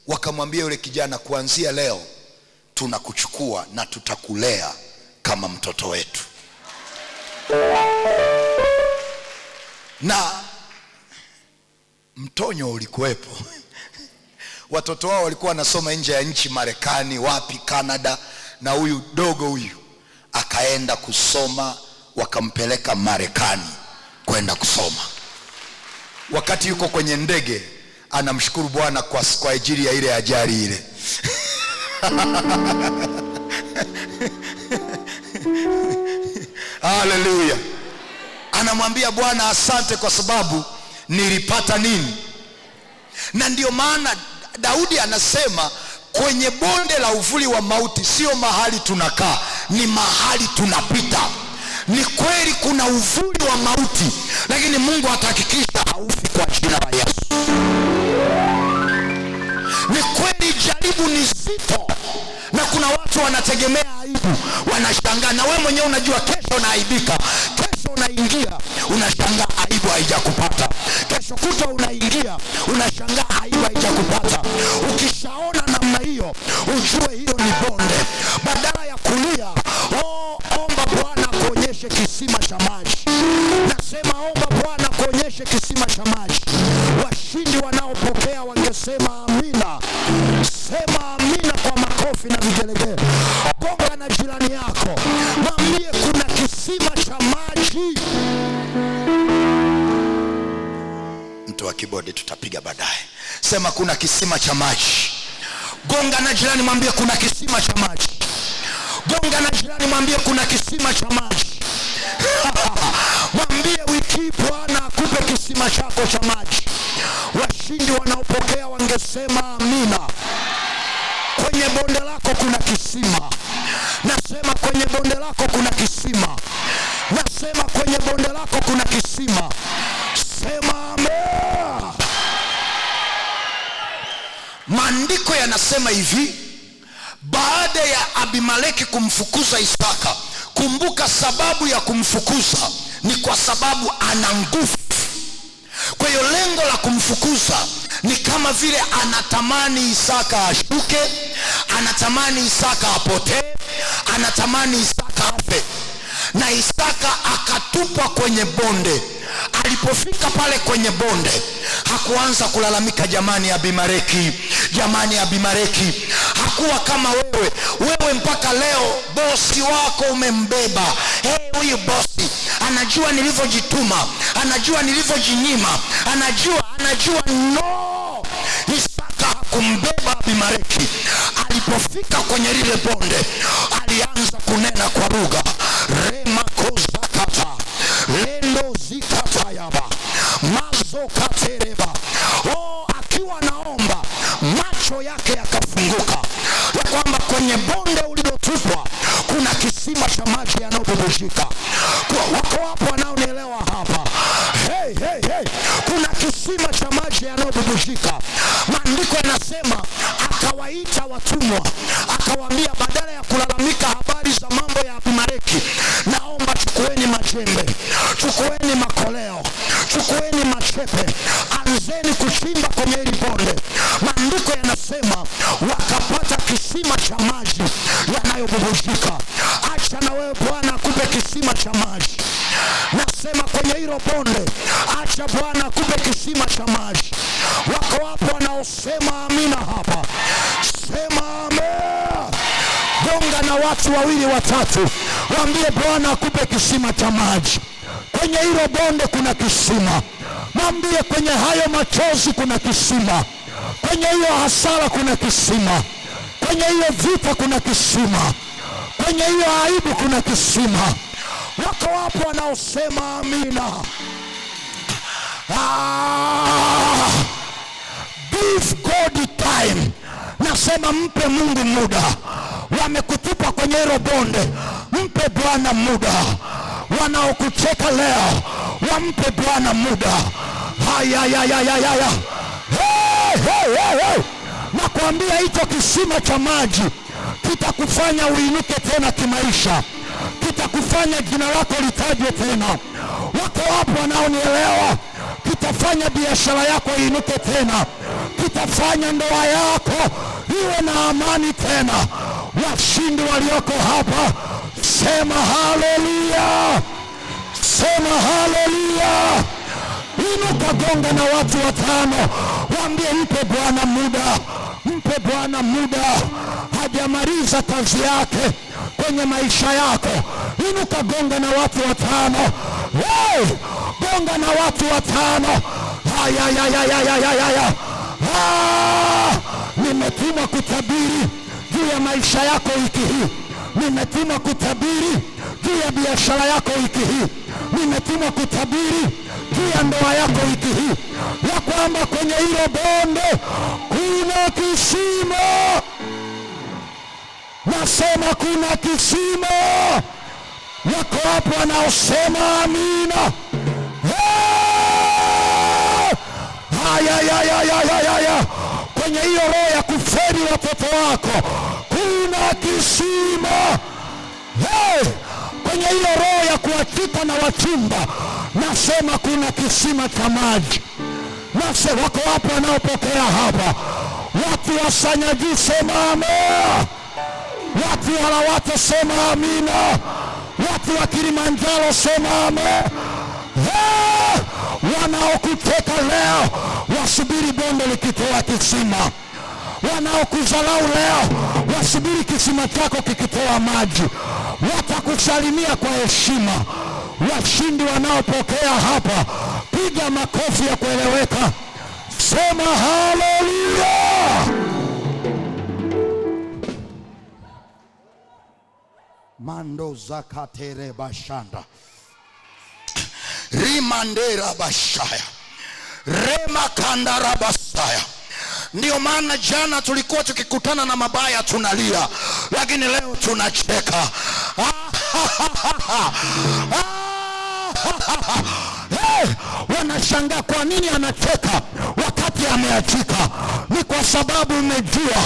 wakamwambia yule kijana, kuanzia leo tunakuchukua na tutakulea kama mtoto wetu. Na mtonyo ulikuwepo. Watoto wao walikuwa wanasoma nje ya nchi, Marekani, wapi, Canada, na huyu dogo huyu akaenda kusoma, wakampeleka Marekani kwenda kusoma. Wakati yuko kwenye ndege, anamshukuru Bwana kwa ajili ya ile ajali ile. Haleluya. Anamwambia Bwana, asante kwa sababu nilipata nini? Na ndio maana Daudi anasema Kwenye bonde la uvuli wa mauti sio mahali tunakaa, ni mahali tunapita. Ni kweli kuna uvuli wa mauti, lakini Mungu atahakikisha haufi kwa jina la Yesu. Ni kweli jaribu ni zito, na kuna watu wanategemea aibu, wanashangaa. Na wewe mwenyewe unajua kesho unaaibika. Kesho unaingia unashangaa aibu haijakupata. Kesho kutwa unaingia unashangaa aibu haijakupata. Ukishaona namna hiyo, ujue hiyo ni bonde. Badala ya kulia, omba Bwana kuonyeshe kisima cha maji. Nasema omba Bwana kuonyeshe kisima cha maji. Washindi wanaopokea wangesema amina. Sema amina kwa makofi na vigelegele. Gonga na jirani yako, mwambie kuna kisima cha maji. Mtu wa kibodi tutapiga baadaye. Sema kuna kisima cha maji. Gonga na jirani, mwambie kuna kisima cha maji. Gonga na jirani, mwambie kuna kisima cha maji. Mwambie wiki Bwana akupe kisima chako cha maji. Washindi wanaopokea wangesema amina. Kwenye bonde lako kuna kisima. Nasema kwenye bonde lako kuna kisima. Nasema kwenye bonde lako kuna kisima. Sema amen. Maandiko yanasema hivi, baada ya Abimeleki kumfukuza Isaka, kumbuka sababu ya kumfukuza ni kwa sababu ana nguvu. Kwa hiyo lengo la kumfukuza ni kama vile anatamani Isaka ashuke, anatamani Isaka apotee, anatamani Isaka afe. Na Isaka akatupwa kwenye bonde. Alipofika pale kwenye bonde, hakuanza kulalamika, jamani Abimeleki, jamani Abimeleki. Hakuwa kama wewe. Wewe mpaka leo bosi wako umembeba. Huyu bosi anajua nilivyojituma, anajua nilivyojinyima, anajua. No, Isaka hakumbeba Abimeleki. Alipofika kwenye lile bonde, alianza kunena kwa lugha. Rema kozakata, lendo zikatayaba, mazo katereba. Akiwa naomba, macho yake yakafunguka, ya kwamba kwenye bonde ulilotupwa kuna kisima cha maji yanayobubujika. Wako hapo wanaonielewa hapa? Hey. Kuna kisima cha maji yanayobubujika. Maandiko yanasema akawaita watumwa, akawaambia badala ya kulalamika habari za mambo ya Abimeleki, naomba chukueni majembe, chukueni makoleo, chukueni machepe, anzeni kuchimba kwenye hili bonde. Maandiko yanasema wakapata kisima cha maji yanayobubujika. Acha na wewe Bwana akupe kisima cha maji. Nasema kwenye hilo bonde, acha Bwana akupe kisima cha maji. Wako hapo wanaosema amina hapa. Sema amen. Gonga na watu wawili watatu, waambie Bwana akupe kisima cha maji. Kwenye hilo bonde kuna kisima. Mwambie kwenye hayo machozi kuna kisima. Kwenye hiyo hasara kuna kisima. Kwenye hiyo vita kuna kisima. Kwenye hiyo aibu kuna kisima. Wako hapo wanaosema amina. Give God time. Nasema mpe Mungu muda. Wamekutupa kwenye hilo bonde, mpe Bwana muda. Wanaokucheka leo, wampe Bwana muda. Hey. Nakwambia hicho kisima cha maji kitakufanya uinuke tena kimaisha. Kitakufanya jina lako litajwe tena. Wako hapo wanaonielewa? Kitafanya biashara yako iinuke tena. Kitafanya ndoa yako iwe na amani tena. Washindi walioko hapa, sema haleluya. Sema haleluya. Inuka, gonga na watu watano, waambie mpe Bwana muda. Mpe Bwana muda. Hajamaliza kazi yake kwenye maisha yako. Inuka, gonga na watu watano. Gonga na watu watano. Nimetumwa kutabiri juu ya maisha yako wiki hii. Nimetumwa kutabiri juu ya biashara yako wiki hii. Nimetumwa kutabiri juu ya ndoa yako wiki hii, ya kwamba kwenye hilo bonde kuna kisima. Nasema kuna kisima. Wako hapo wanaosema amina. Haya. Kwenye hiyo roho ya kuferi watoto wako kuna kisima. Kwenye hiyo roho ya kuachika na wachumba, nasema kuna kisima cha maji. Nasema wako hapo wanaopokea hapa. Watu wa Sanyaji sema amina. Watu wa Lawata sema amina. Watu wa Kilimanjaro sema amina. Wanaokuteka leo wasubiri bonde likitoa kisima. Wanaokuzalau leo wasubiri kisima chako kikitoa maji. Watakusalimia kwa heshima. Washindi wanaopokea hapa, piga makofi ya kueleweka. Sema haleluya. Mando zakatere bashanda rimandera bashaya rema kandara basaya. Ndio maana jana tulikuwa tukikutana na mabaya tunalia, lakini leo tunacheka. Wanashangaa kwa nini anacheka wakati ameachika. Ni kwa sababu umejua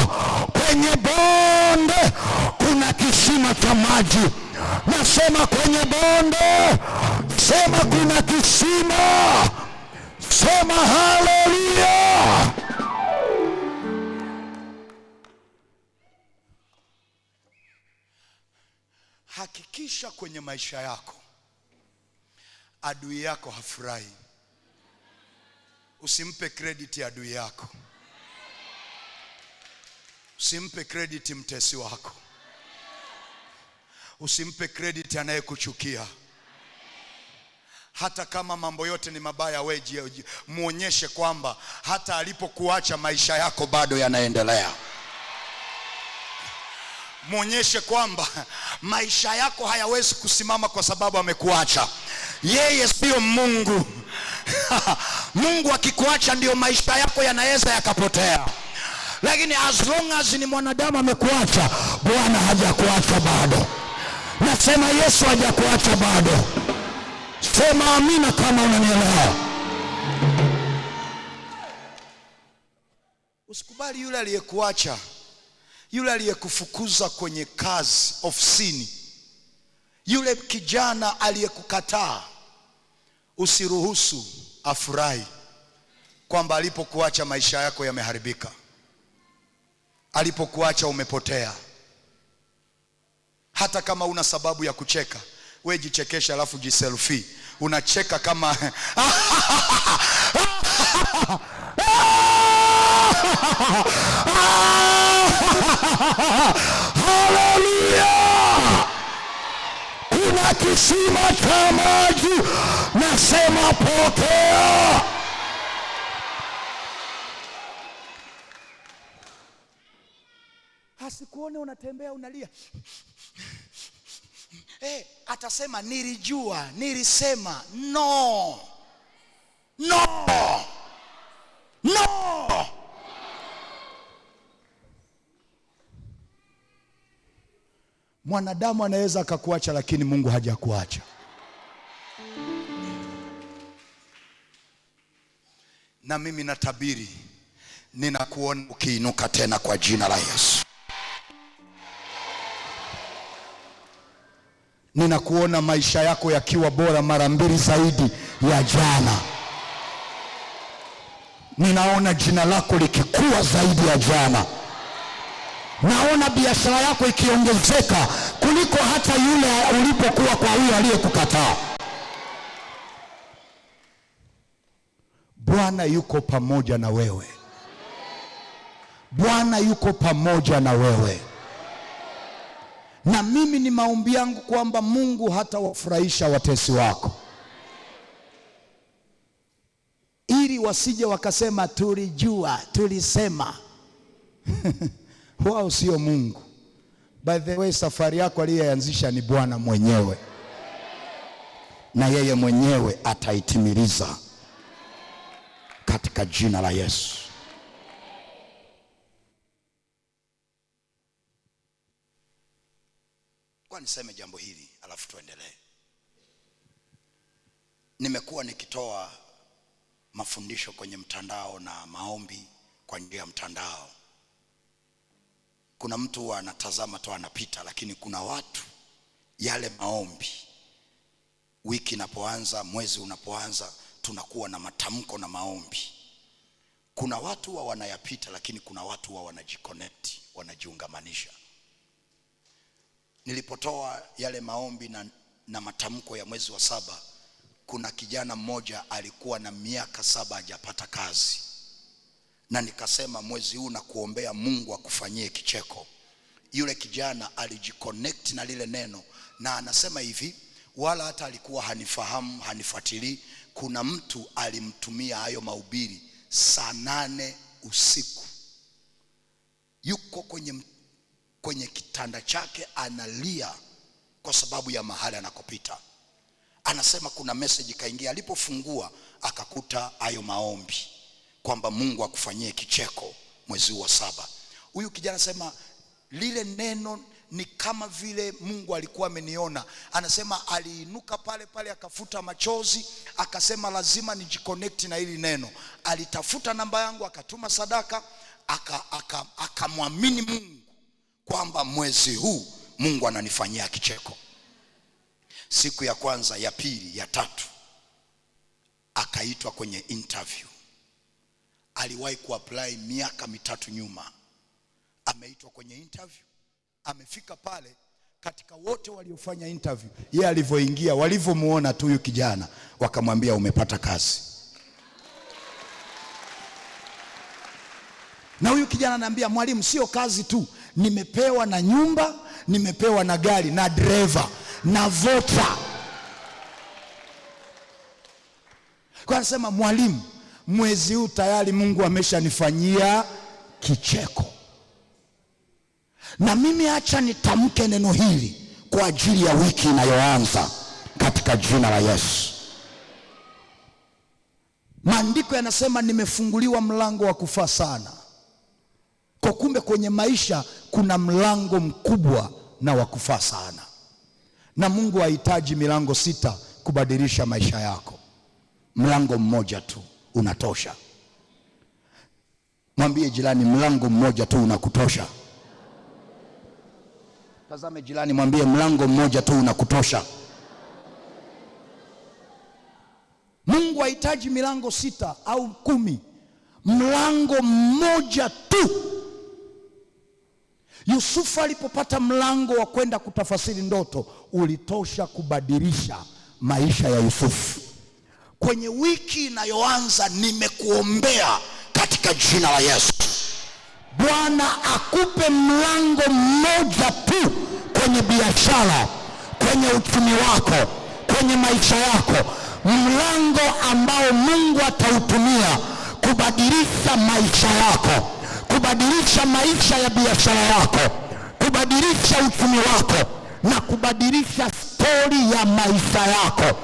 kwenye bonde kuna kisima cha maji. Nasema kwenye bonde, sema kuna kisima. Sema haleluya. Hakikisha kwenye maisha yako adui yako hafurahi. Usimpe credit adui yako. Usimpe credit mtesi wako. Usimpe credit anayekuchukia. Hata kama mambo yote ni mabaya, wewe muonyeshe kwamba hata alipokuacha maisha yako bado yanaendelea. Muonyeshe kwamba maisha yako hayawezi kusimama kwa sababu amekuacha. Yeye sio Mungu. Mungu akikuacha ndio maisha yako yanaweza yakapotea. Lakini as long as ni mwanadamu amekuacha, Bwana hajakuacha bado. Nasema Yesu hajakuacha bado. Sema amina kama unanielewa. Usikubali yule aliyekuacha, yule aliyekufukuza kwenye kazi ofisini, yule kijana aliyekukataa, usiruhusu afurahi kwamba alipokuacha maisha yako yameharibika. Alipokuacha umepotea. Hata kama una sababu ya kucheka, wewe jichekesha alafu jiselfie. Unacheka kama haleluya. Kuna kisima cha maji. Nasema pokea. Asikuone unatembea unalia. Atasema nilijua, nilisema. No. Mwanadamu anaweza akakuacha, lakini Mungu hajakuacha. Na mimi natabiri, ninakuona ukiinuka tena kwa jina la Yesu. Ninakuona maisha yako yakiwa bora mara 2 zaidi ya jana. Ninaona jina lako likikua zaidi ya jana. Naona biashara yako ikiongezeka kuliko hata yule ulipokuwa kwa huyo aliyekukataa. Bwana yuko pamoja na wewe. Bwana yuko pamoja na wewe. Na mimi ni maombi yangu kwamba Mungu hata wafurahisha watesi wako, ili wasije wakasema tulijua, tulisema. Wao sio Mungu. By the way, safari yako aliyeanzisha ni Bwana mwenyewe, na yeye mwenyewe ataitimiliza katika jina la Yesu. Nataka niseme jambo hili alafu tuendelee. Nimekuwa nikitoa mafundisho kwenye mtandao na maombi kwa njia ya mtandao. Kuna mtu anatazama tu anapita, lakini kuna watu yale maombi, wiki inapoanza, mwezi unapoanza, tunakuwa na matamko na maombi. Kuna watu wanayapita, lakini kuna watu wanajiconnect, wanajiungamanisha. Nilipotoa yale maombi na matamko ya mwezi wa 7, kuna kijana mmoja alikuwa na miaka 7 hajapata kazi, na nikasema mwezi huu na kuombea Mungu akufanyie kicheko. Yule kijana alijiconnect na lile neno, na anasema hivi, wala hata alikuwa hanifahamu, hanifuatilii. Kuna mtu alimtumia hayo mahubiri saa 8 usiku, yuko kwenye kitanda chake analia kwa sababu ya mahali anakopita. Anasema kuna message kaingia, alipofungua akakuta hayo maombi kwamba Mungu akufanyie kicheko mwezi wa 7. Huyu kijana anasema lile neno ni kama vile Mungu alikuwa ameniona. Anasema aliinuka pale akafuta machozi, akasema lazima nijiconnect na hili neno. Alitafuta namba yangu, akatuma sadaka, akamwamini Mungu kwamba mwezi huu Mungu ananifanyia kicheko. Siku ya kwanza, ya pili, ya tatu akaitwa kwenye interview. Aliwahi kuapply miaka 3 nyuma. Ameitwa kwenye interview, amefika pale. Katika wote waliofanya interview, yeye alivyoingia, walivyomuona tu huyu kijana, wakamwambia umepata kazi. Na huyu kijana ananiambia, mwalimu, sio kazi tu, nimepewa na nyumba, nimepewa na gari na driver na vota. Kwa anasema, mwalimu, mwezi huu tayari Mungu ameshanifanyia kicheko. Na mimi acha nitamke neno hili kwa ajili ya wiki inayoanza katika jina la Yesu. Maandiko yanasema nimefunguliwa mlango wa kufaa sana. Kwa kumbe kwenye maisha kuna mlango mkubwa na wa kufaa sana. Na Mungu hahitaji milango 6 kubadilisha maisha yako. Mlango mmoja tu unatosha. Mwambie jirani, mlango mmoja tu unakutosha. Tazame jirani, mwambie mlango mmoja tu unakutosha. Mungu hahitaji milango 6 au 10. Mlango mmoja tu. Yusufu alipopata mlango wa kwenda kutafasiri ndoto, ulitosha kubadilisha maisha ya Yusufu. Kwenye wiki inayoanza nimekuombea katika jina la Yesu. Bwana akupe mlango mmoja tu kwenye biashara, kwenye uchumi wako, kwenye maisha yako. Mlango ambao Mungu atautumia kubadilisha maisha yako, kubadilisha maisha ya biashara yako, kubadilisha uchumi wako na kubadilisha stori ya maisha yako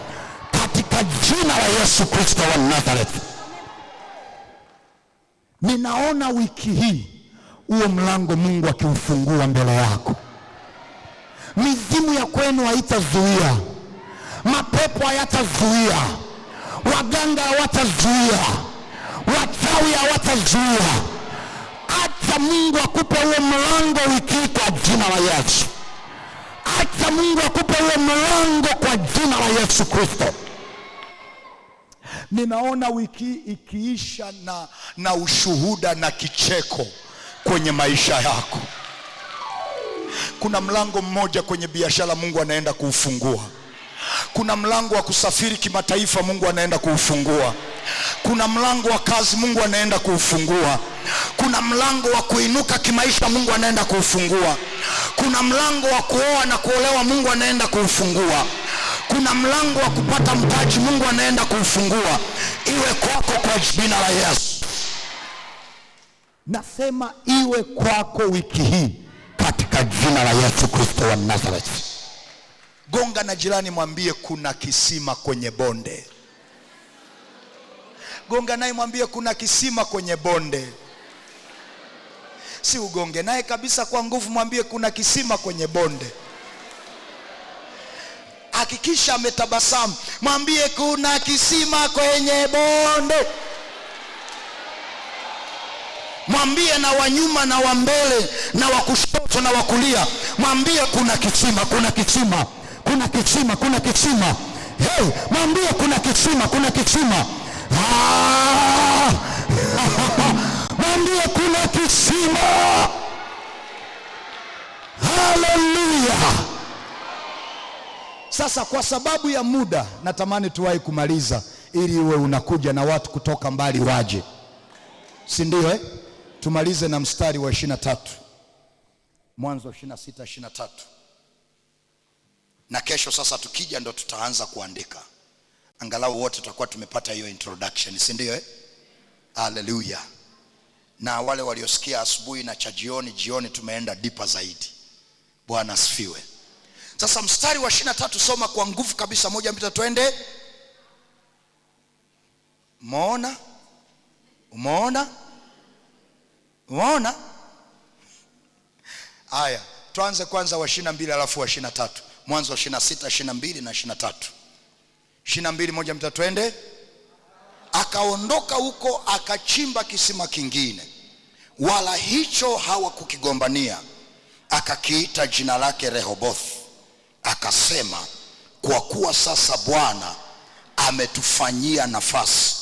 katika jina la Yesu Kristo wa Nazareth. Ninaona wiki hii huo mlango Mungu akiufungua mbele yako. Mizimu ya kwenu haitazuia, mapepo hayatazuia, waganga hawatazuia, wachawi hawatazuia. Acha Mungu akupe huo mlango wiki kwa jina la Yesu. Acha Mungu akupe huo mlango kwa jina la Yesu Kristo. Ninaona wiki ikiisha na ushuhuda na kicheko kwenye maisha yako. Kuna mlango mmoja kwenye biashara Mungu anaenda kuufungua. Kuna mlango wa kusafiri kimataifa Mungu anaenda kuufungua. Kuna mlango wa kazi Mungu anaenda kuufungua. Kuna mlango wa kuinuka kimaisha Mungu anaenda kuufungua. Kuna mlango wa kuoa na kuolewa Mungu anaenda kuufungua. Kuna mlango wa kupata mtaji Mungu anaenda kuufungua. Iwe kwako kwa jina la Yesu. Nasema iwe kwako wiki hii katika jina la Yesu Kristo wa Nazareth. Gonga na jirani, mwambie kuna kisima kwenye bonde. Gonga naye mwambie kuna kisima kwenye bonde. Si ugonge naye kabisa kwa nguvu, mwambie kuna kisima kwenye bonde. hakikisha ametabasamu. Mwambie kuna kisima kwenye bonde. Mwambie na wa nyuma na wa mbele na wa kushoto na wa kulia, mwambie kuna kisima, kuna kisima, kuna kisima, kuna kisima. Hey, mwambie kuna kisima, kuna kisima. Mwambie kuna kisima. Haleluya. Sasa kwa sababu ya muda natamani tuwahi kumaliza ili uwe unakuja na watu kutoka mbali waje, si ndio? Tumalize na mstari wa 23, Mwanzo 26, 23. Na kesho sasa tukija ndo tutaanza kuandika. Angalau wote tutakuwa tumepata hiyo introduction, si ndio? Haleluya. Na wale waliosikia asubuhi na cha jioni tumeenda deeper zaidi. Bwana asifiwe. Sasa mstari wa 23 soma kwa nguvu kabisa, moja mbili twende. Umeona? Umeona? Umeona? Haya, tuanze kwanza wa 22 alafu wa 23. Mwanzo 26, 22 na 23. 22 moja mbili twende. Akaondoka huko akachimba kisima kingine, wala hicho hawakukigombania, akakiita jina lake Rehoboth. Akasema, kwa kuwa sasa Bwana ametufanyia nafasi,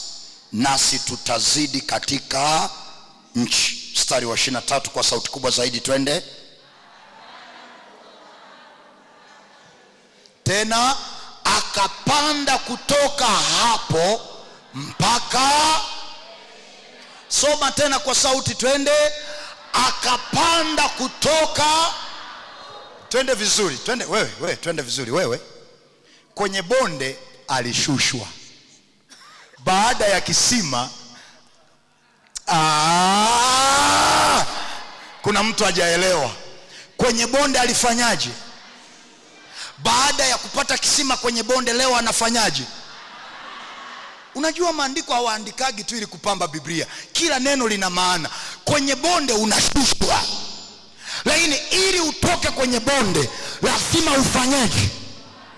nasi tutazidi katika nchi. Mstari wa 23 kwa sauti kubwa zaidi twende. Tena akapanda kutoka hapo mpaka, soma tena kwa sauti twende. Akapanda kutoka, twende vizuri, twende wewe, twende vizuri wewe. Kwenye bonde alishushwa. Baada ya kisima, kuna mtu hajaelewa. Kwenye bonde alifanyaje? Baada ya kupata kisima kwenye bonde, leo anafanyaje? Unajua maandiko hawaandikagi tu ili kupamba Biblia. Kila neno lina maana. Kwenye bonde unashushwa, lakini ili utoke kwenye bonde lazima ufanyaje?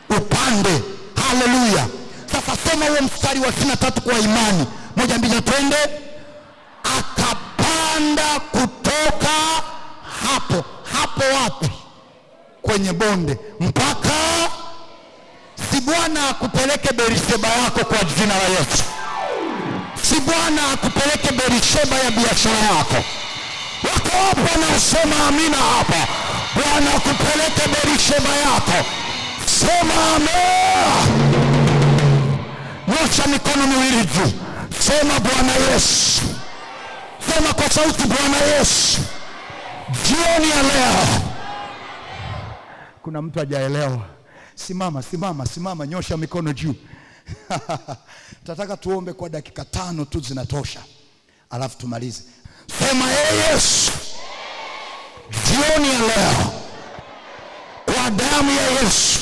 Upande. Haleluya. Sasa sema huo mstari wa 23 kwa imani. Moja mbili twende. Akapanda kutoka hapo. Hapo wapi? Kwenye bonde mpaka. Si Bwana akupeleke Berisheba yako kwa jina la Yesu. Si Bwana akupeleke Berisheba ya biashara yako. Wako hapa na sema amina hapa. Bwana akupeleke Berisheba yako. Sema amen. Nyosha mikono miwili juu. Sema Bwana Yesu. Sema kwa sauti Bwana Yesu. Jioni ya leo. Kuna mtu hajaelewa. Simama, nyosha mikono juu. Tataka tuombe kwa dakika 5 tu zinatosha, alafu tumalize. Sema Yesu, jioni ya leo, kwa damu ya Yesu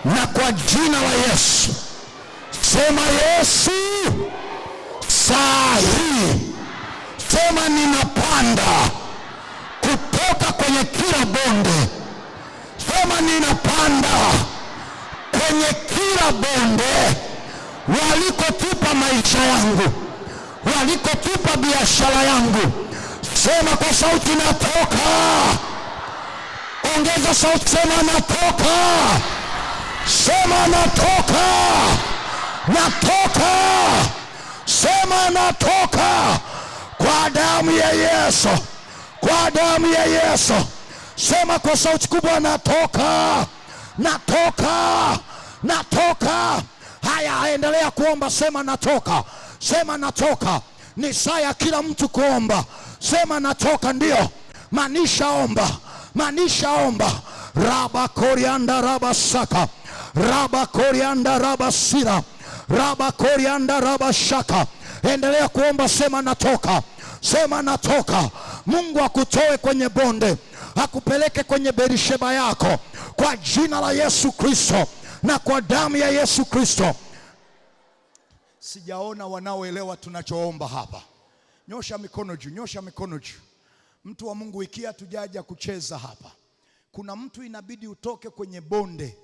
na kwa jina la Yesu. Sema Yesu, saa hii, sema ninapanda kutoka kwenye kila bonde. Sema ninapanda kwenye kila bonde walikotupa maisha yangu, walikotupa biashara yangu. Sema kwa sauti natoka. Ongeza sauti, sema natoka. Sema natoka. Natoka. Sema natoka kwa damu ya Yesu. Kwa damu ya Yesu. Sema kwa sauti kubwa natoka. Natoka. Natoka. Haya, endelea kuomba, sema natoka. Sema natoka. Ni saa ya kila mtu kuomba. Sema natoka, ndio. Manisha omba. Manisha omba. Raba korianda raba saka. Raba korianda raba sira. Raba korianda raba shaka. Endelea kuomba, sema natoka. Sema natoka. Mungu akutoe kwenye bonde, akupeleke kwenye Berisheba yako kwa jina la Yesu Kristo na kwa damu ya Yesu Kristo. Sijaona wanaoelewa tunachoomba hapa. Nyosha mikono juu, nyosha mikono juu. Mtu wa Mungu, ikia tujaja kucheza hapa. Kuna mtu inabidi utoke kwenye bonde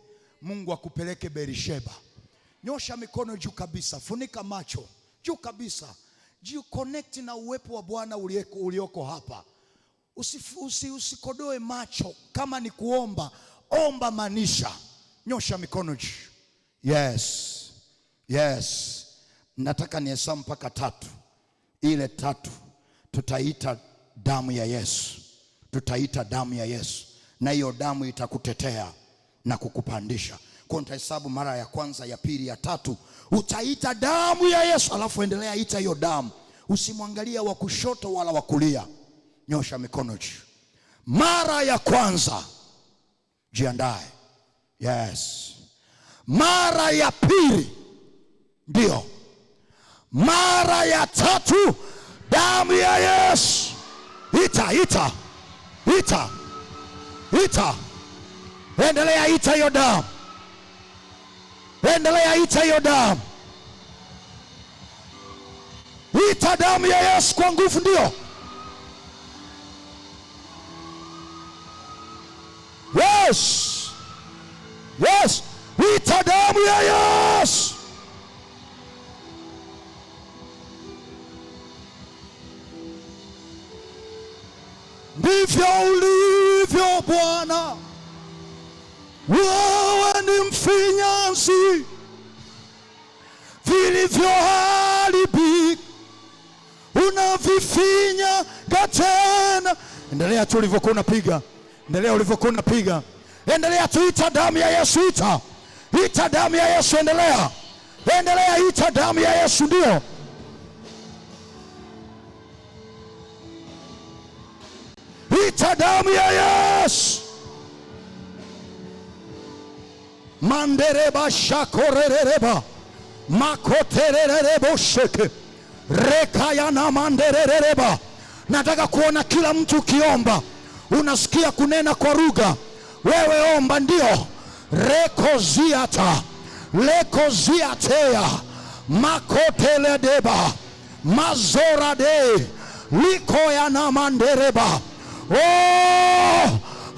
Mungu akupeleke Berisheba. Nyosha mikono juu kabisa, funika macho juu kabisa, connect na uwepo wa Bwana ulioko hapa. Usikodoe macho. Kama ni kuomba, omba manisha. Nyosha mikono juu. Yes. Nataka nihesabu mpaka 3. Ile 3 tutaita damu ya Yesu. Tutaita damu ya Yesu, na hiyo damu itakutetea na kukupandisha. Kwa nitahesabu mara ya kwanza, ya pili, ya 3, utaita damu ya Yesu, alafu endelea ita hiyo damu. Usimwangalia wa kushoto wala wa kulia. Nyosha mikono juu. Mara ya kwanza, jiandae. Yes. Mara ya pili, ndio. Mara ya 3, damu ya Yesu. Ita. Endelea ita hiyo damu. Endelea ita hiyo damu. Ita damu ya Yesu kwa nguvu, ndio. Yes. Ita damu ya Yesu. Ndivyo ulivyo Bwana, wewe ni mfinyanzi vilivyoharibika, unavifinya tena. Endelea tu ulivyokuwa unapiga. Endelea tu, ita damu ya Yesu. Ita damu ya Yesu. Endelea ita damu ya Yesu, ndio. Ita damu ya Yesu. Mandereba shakorereba makotererebo sheke rekaya na manderereba. Nataka kuona kila mtu ukiomba unasikia kunena kwa lugha. Wewe omba, ndio. Lekoziatea makoteledeba mazorade likoya na mandereba.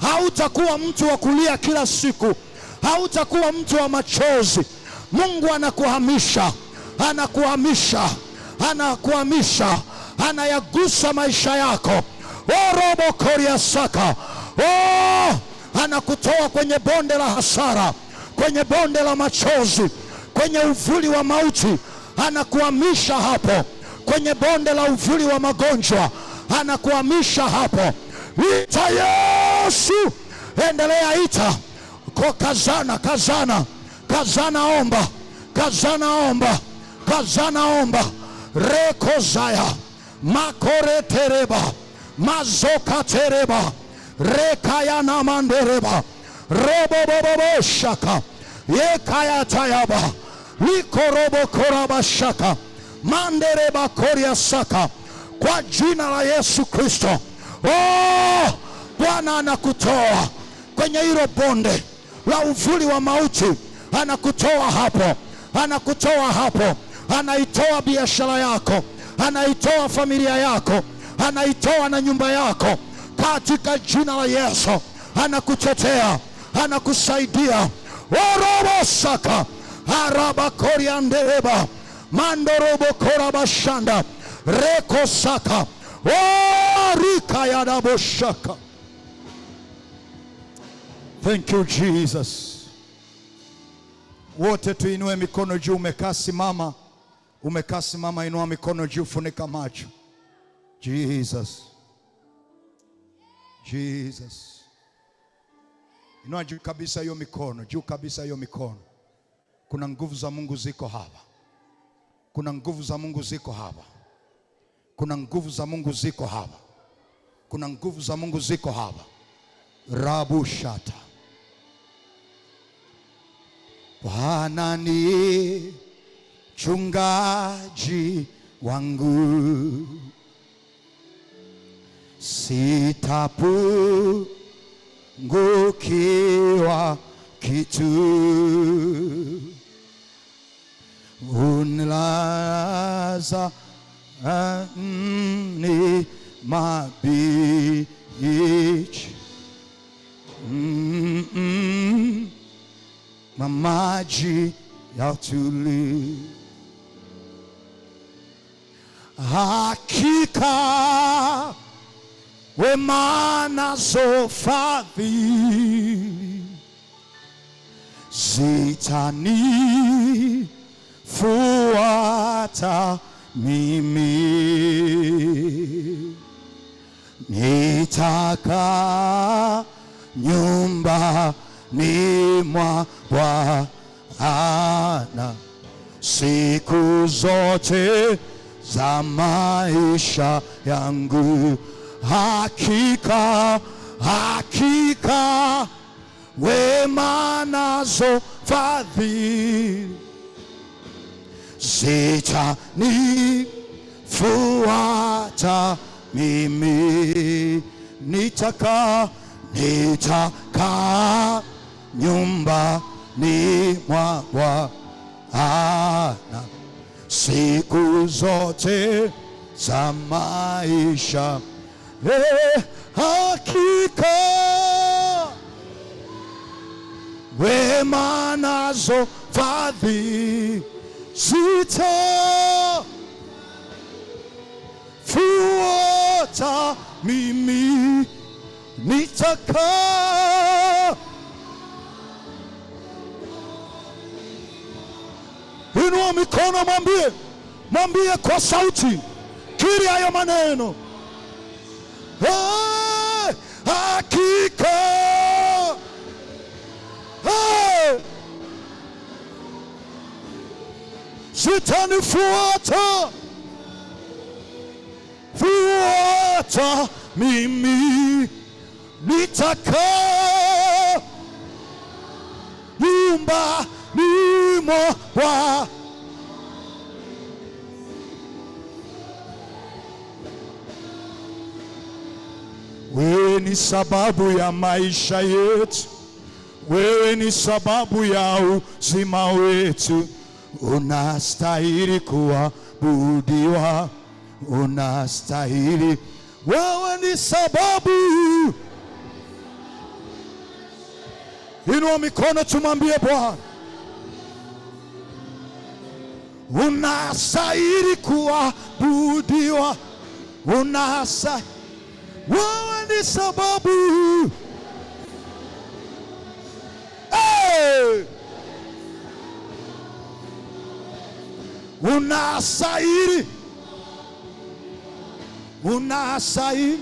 Hautakuwa mtu wa kulia kila siku. Hautakuwa mtu wa machozi. Mungu anakuhamisha. Anayagusa maisha yako. Robo koria saka. Anakutoa kwenye bonde la hasara, kwenye bonde la machozi, kwenye uvuli wa mauti. Anakuhamisha hapo. Kwenye bonde la uvuli wa magonjwa, anakuhamisha hapo. Ita Yesu. Endelea ita. Kazana omba. Rekozaya makoretereba mazokatereba rekaya na mandereba robobobo shaka yekaya tayaba likorobo koraba shaka mandereba koria saka. Kwa jina la Yesu Kristo, Bwana anakutoa kwenye hilo bonde la uvuli wa mauti. Anakutoa hapo. Anaitoa biashara yako, anaitoa familia yako, anaitoa na nyumba yako katika jina la Yesu. Anakutetea, anakusaidia. Orobo saka araba koriandereba mandorobo koraba shanda reko saka rika yadabo shaka. Thank you Jesus. Wote tuinue mikono juu. Umekaa simama, inua mikono juu, funika macho. Jesus. Inua juu kabisa hiyo mikono, Kuna nguvu za Mungu ziko hapa. Kuna nguvu za Mungu ziko hapa. Rabu shata. Bwana ni mchungaji wangu, sitapungukiwa kitu. Unilaza ni mabichi maji ya utulivu. Hakika wema nazo fadhili zitanifuata mimi. Nitakaa nyumbani mwa Bwana siku zote za maisha yangu. Hakika, hakika wema nazo fadhili zitanifuata mimi. Nitakaa nyumbani mwa Bwana siku zote za maisha. Hakika wema nazo fadhili zitanifuata mimi. Nitakaa. Inua mikono, mwambie kwa sauti, kiri hayo maneno. Hakika zitanifuata mimi. Nitakaa nyumbani mwa Bwana. Wewe ni sababu ya maisha yetu, wewe ni sababu ya uzima wetu. Unastahili kuabudiwa, unastahili. Wewe ni sababu. Inua mikono tumwambie Bwana, unastahili kuabudiwa, unastahili. Wewe ni sababu. Hey! Unastahili, unastahili,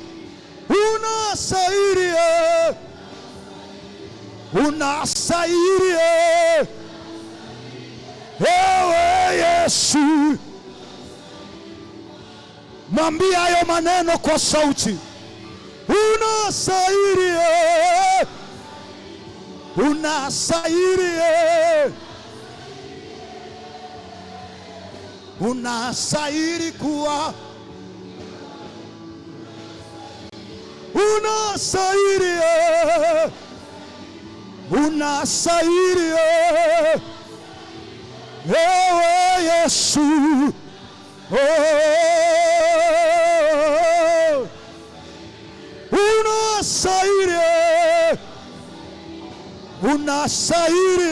unastahili, unastahili. Ewe Yesu, mwambie hayo maneno kwa sauti. Unastahili, unastahili, unastahili kuwa, unastahili, unastahili. Ewe Yesu, unastahili, unastahili.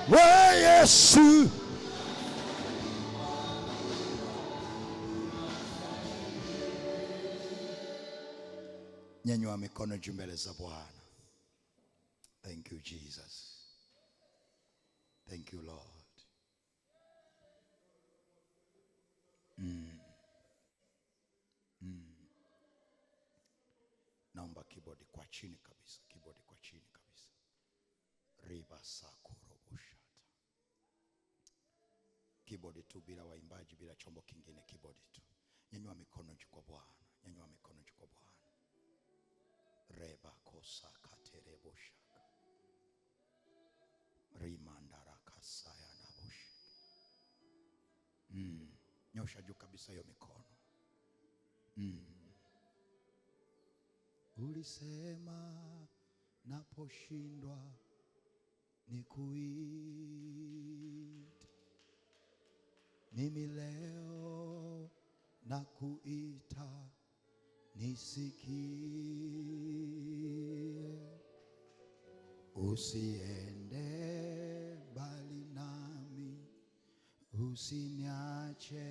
Ewe Yesu, nyanyua mikono juu mbele za Bwana. Thank you Jesus. Thank you Lord. Naomba keyboard kwa chini kabisa, keyboard kwa chini kabisa. Riba sakurobushata. Keyboard tu, bila waimbaji, bila chombo kingine, keyboard tu. Nyanyua mikono juu kwa Bwana, nyanyua mikono juu kwa Bwana. Reba kosa katereboshaka. Rimandara kasaya nabushi. Nyosha juu kabisa hiyo mikono. Ulisema naposhindwa nikuite. Mimi leo nakuita nisikie. usiende mbali nami, usiniache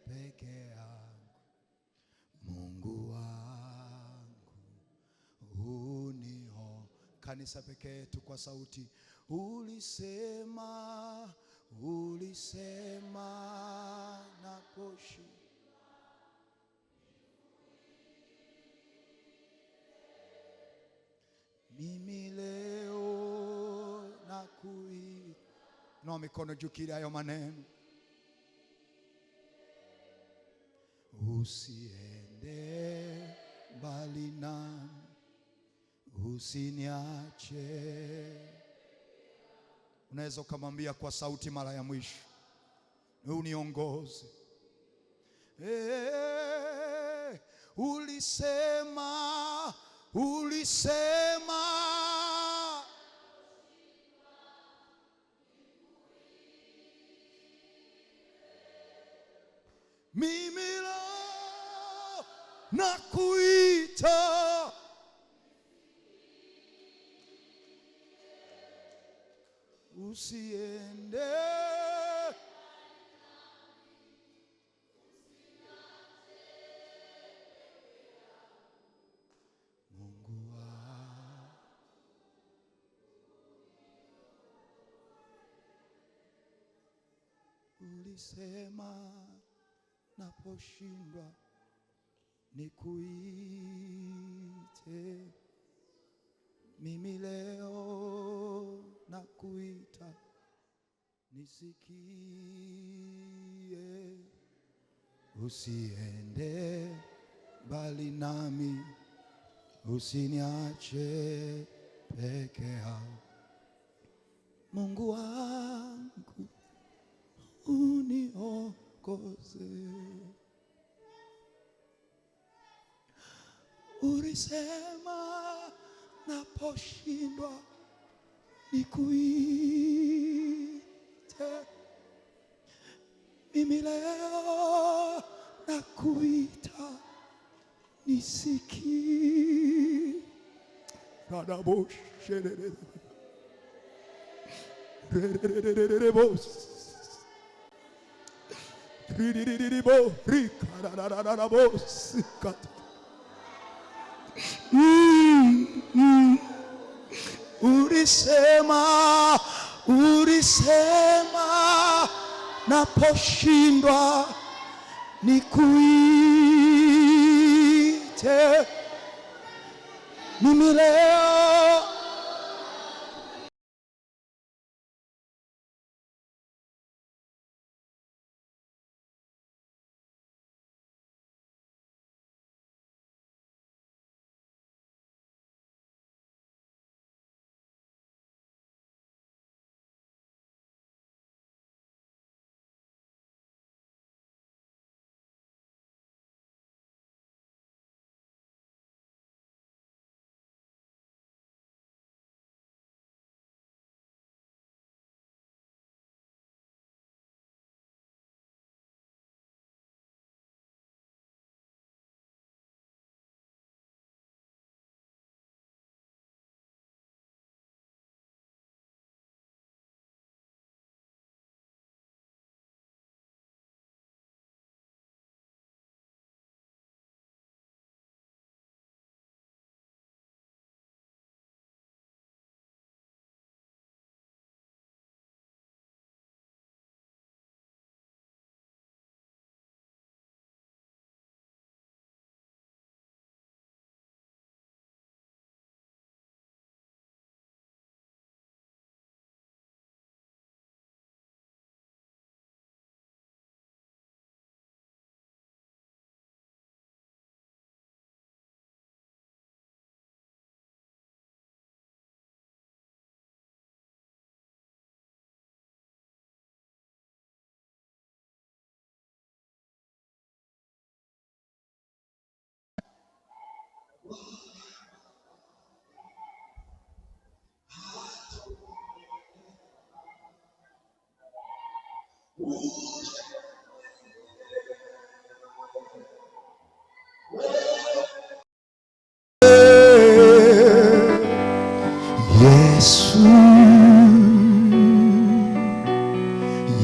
peke yangu, Mungu wangu unio. Kanisa pekee yetu kwa sauti. Ulisema naposhi mimi leo nakuita. Inua mikono juu kile hayo maneno. Usiende mbali nami, usiniache. Unaweza ukamwambia kwa sauti mara ya mwisho, uniongoze. Ulisema mimi leo nakuita, usiende. Mungu wangu ulisema naposhindwa nikuite, mimi leo nakuita, nisikie. Usiende mbali nami, usiniache peke yangu, Mungu wangu uniongoze. Ulisema naposhindwa nikuite, mimi leo nakuita, nisikie. Ulisema naposhindwa nikuite, mimi leo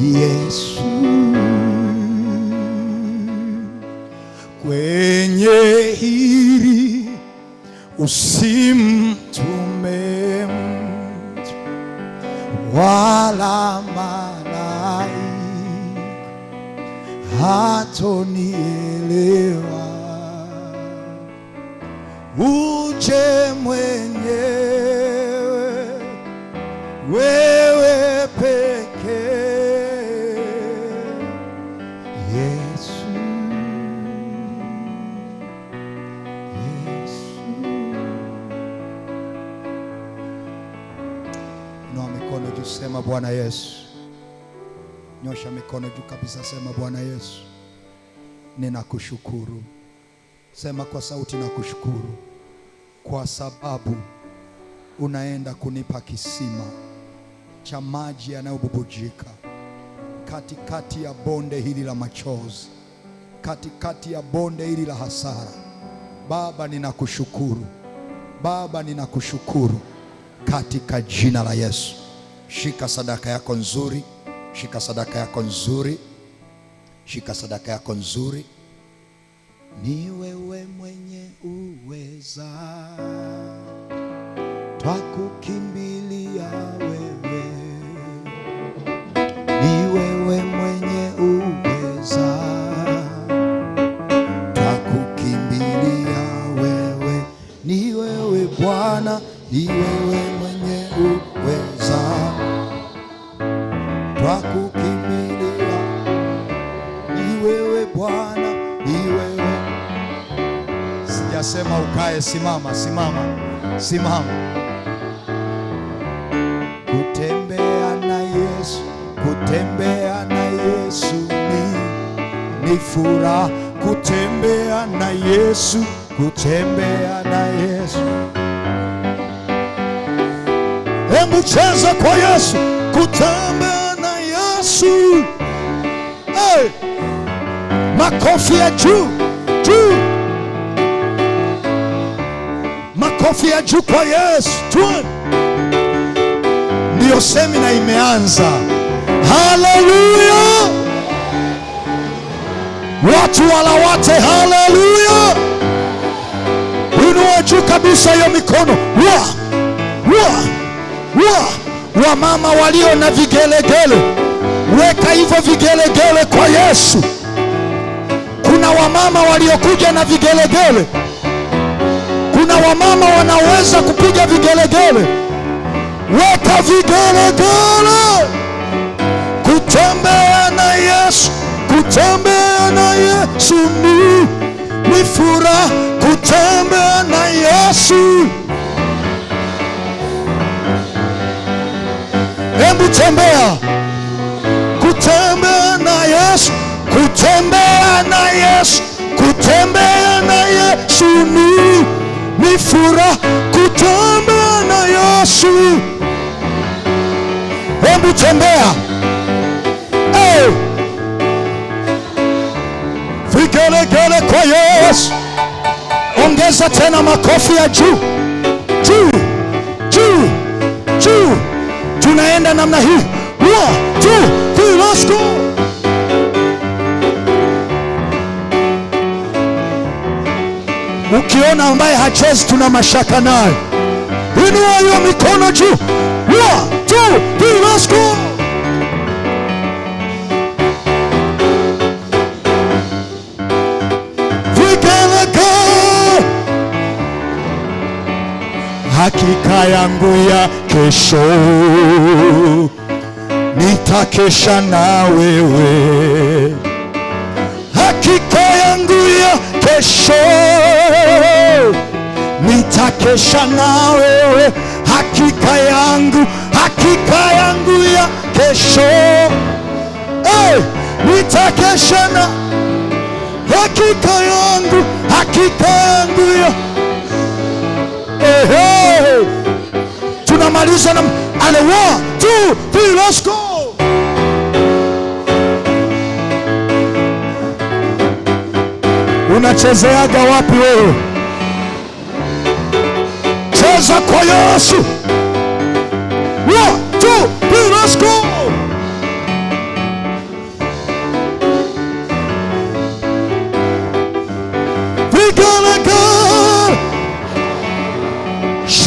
Yesu. Kwenye hili usimtume mtu wala malaika, hatonielewa. Uje mwenyewe, wewe pekee, Yesu, Yesu. Inua mikono juu, sema Bwana Yesu. Nyosha mikono juu kabisa, sema Bwana Yesu, ninakushukuru. Sema kwa sauti, nakushukuru kwa sababu unaenda kunipa kisima cha maji yanayobubujika katikati ya bonde hili la machozi, katikati ya bonde hili la hasara. Baba, ninakushukuru. Baba, ninakushukuru katika jina la Yesu. Shika sadaka yako nzuri, shika sadaka yako nzuri, shika sadaka yako nzuri. Ni wewe mwenye uweza, twakukimbilia wewe. Ni wewe mwenye uweza, twakukimbilia wewe. Ni wewe Bwana, ni wewe mwenye uweza, twakukimbilia. Ni wewe Bwana, ni wewe. Sijasema ukae, simama, simama, simama. Kutembea na Yesu, kutembea na Yesu ni furaha. Kutembea na Yesu, kutembea na Yesu. Hebu cheza kwa Yesu. Kutembea na Yesu. Hey! Makofi ya juu, juu. Makofi ya juu kwa Yesu. Ndiyo semina imeanza. Haleluya! Watu walawate, haleluya! Inua juu kabisa hiyo mikono. Wamama walio na vigelegele, weka hivyo vigelegele kwa Yesu. Kuna wamama waliokuja na vigelegele. Kuna wamama wanaweza kupiga vigelegele. Weka vigelegele. Kutembea na Yesu, kutembea na Yesu ni furaha. Kutembea na Yesu. Hebu tembea. Kutembea na Yesu, kutembea na Yesu, kutembea na Yesu ni furaha. Kutembea na Yesu. Hebu tembea. Hey! Vigelegele kwa Yesu. Ongeza tena makofi ya juu, juu, juu, juu. Tunaenda namna hii. 1, 2, 3, let's go. Ukiona ambaye hachezi tuna mashaka naye, inua hiyo mikono juu. 1, 2, 3, let's go. Vigelegele. Hakika yangu ya kesho, nitakesha na wewe. Hakika yangu ya kesho, nitakesha na wewe. Hakika yangu ya kesho, hey, nitakesha na. Hakika yangu ya. Hey, hey. Tunamaliza na ale 1, 2, 3, let's go. Unachezeaga wapi wewe? Cheza kwa Yesu. 1, 2, 3, let's go.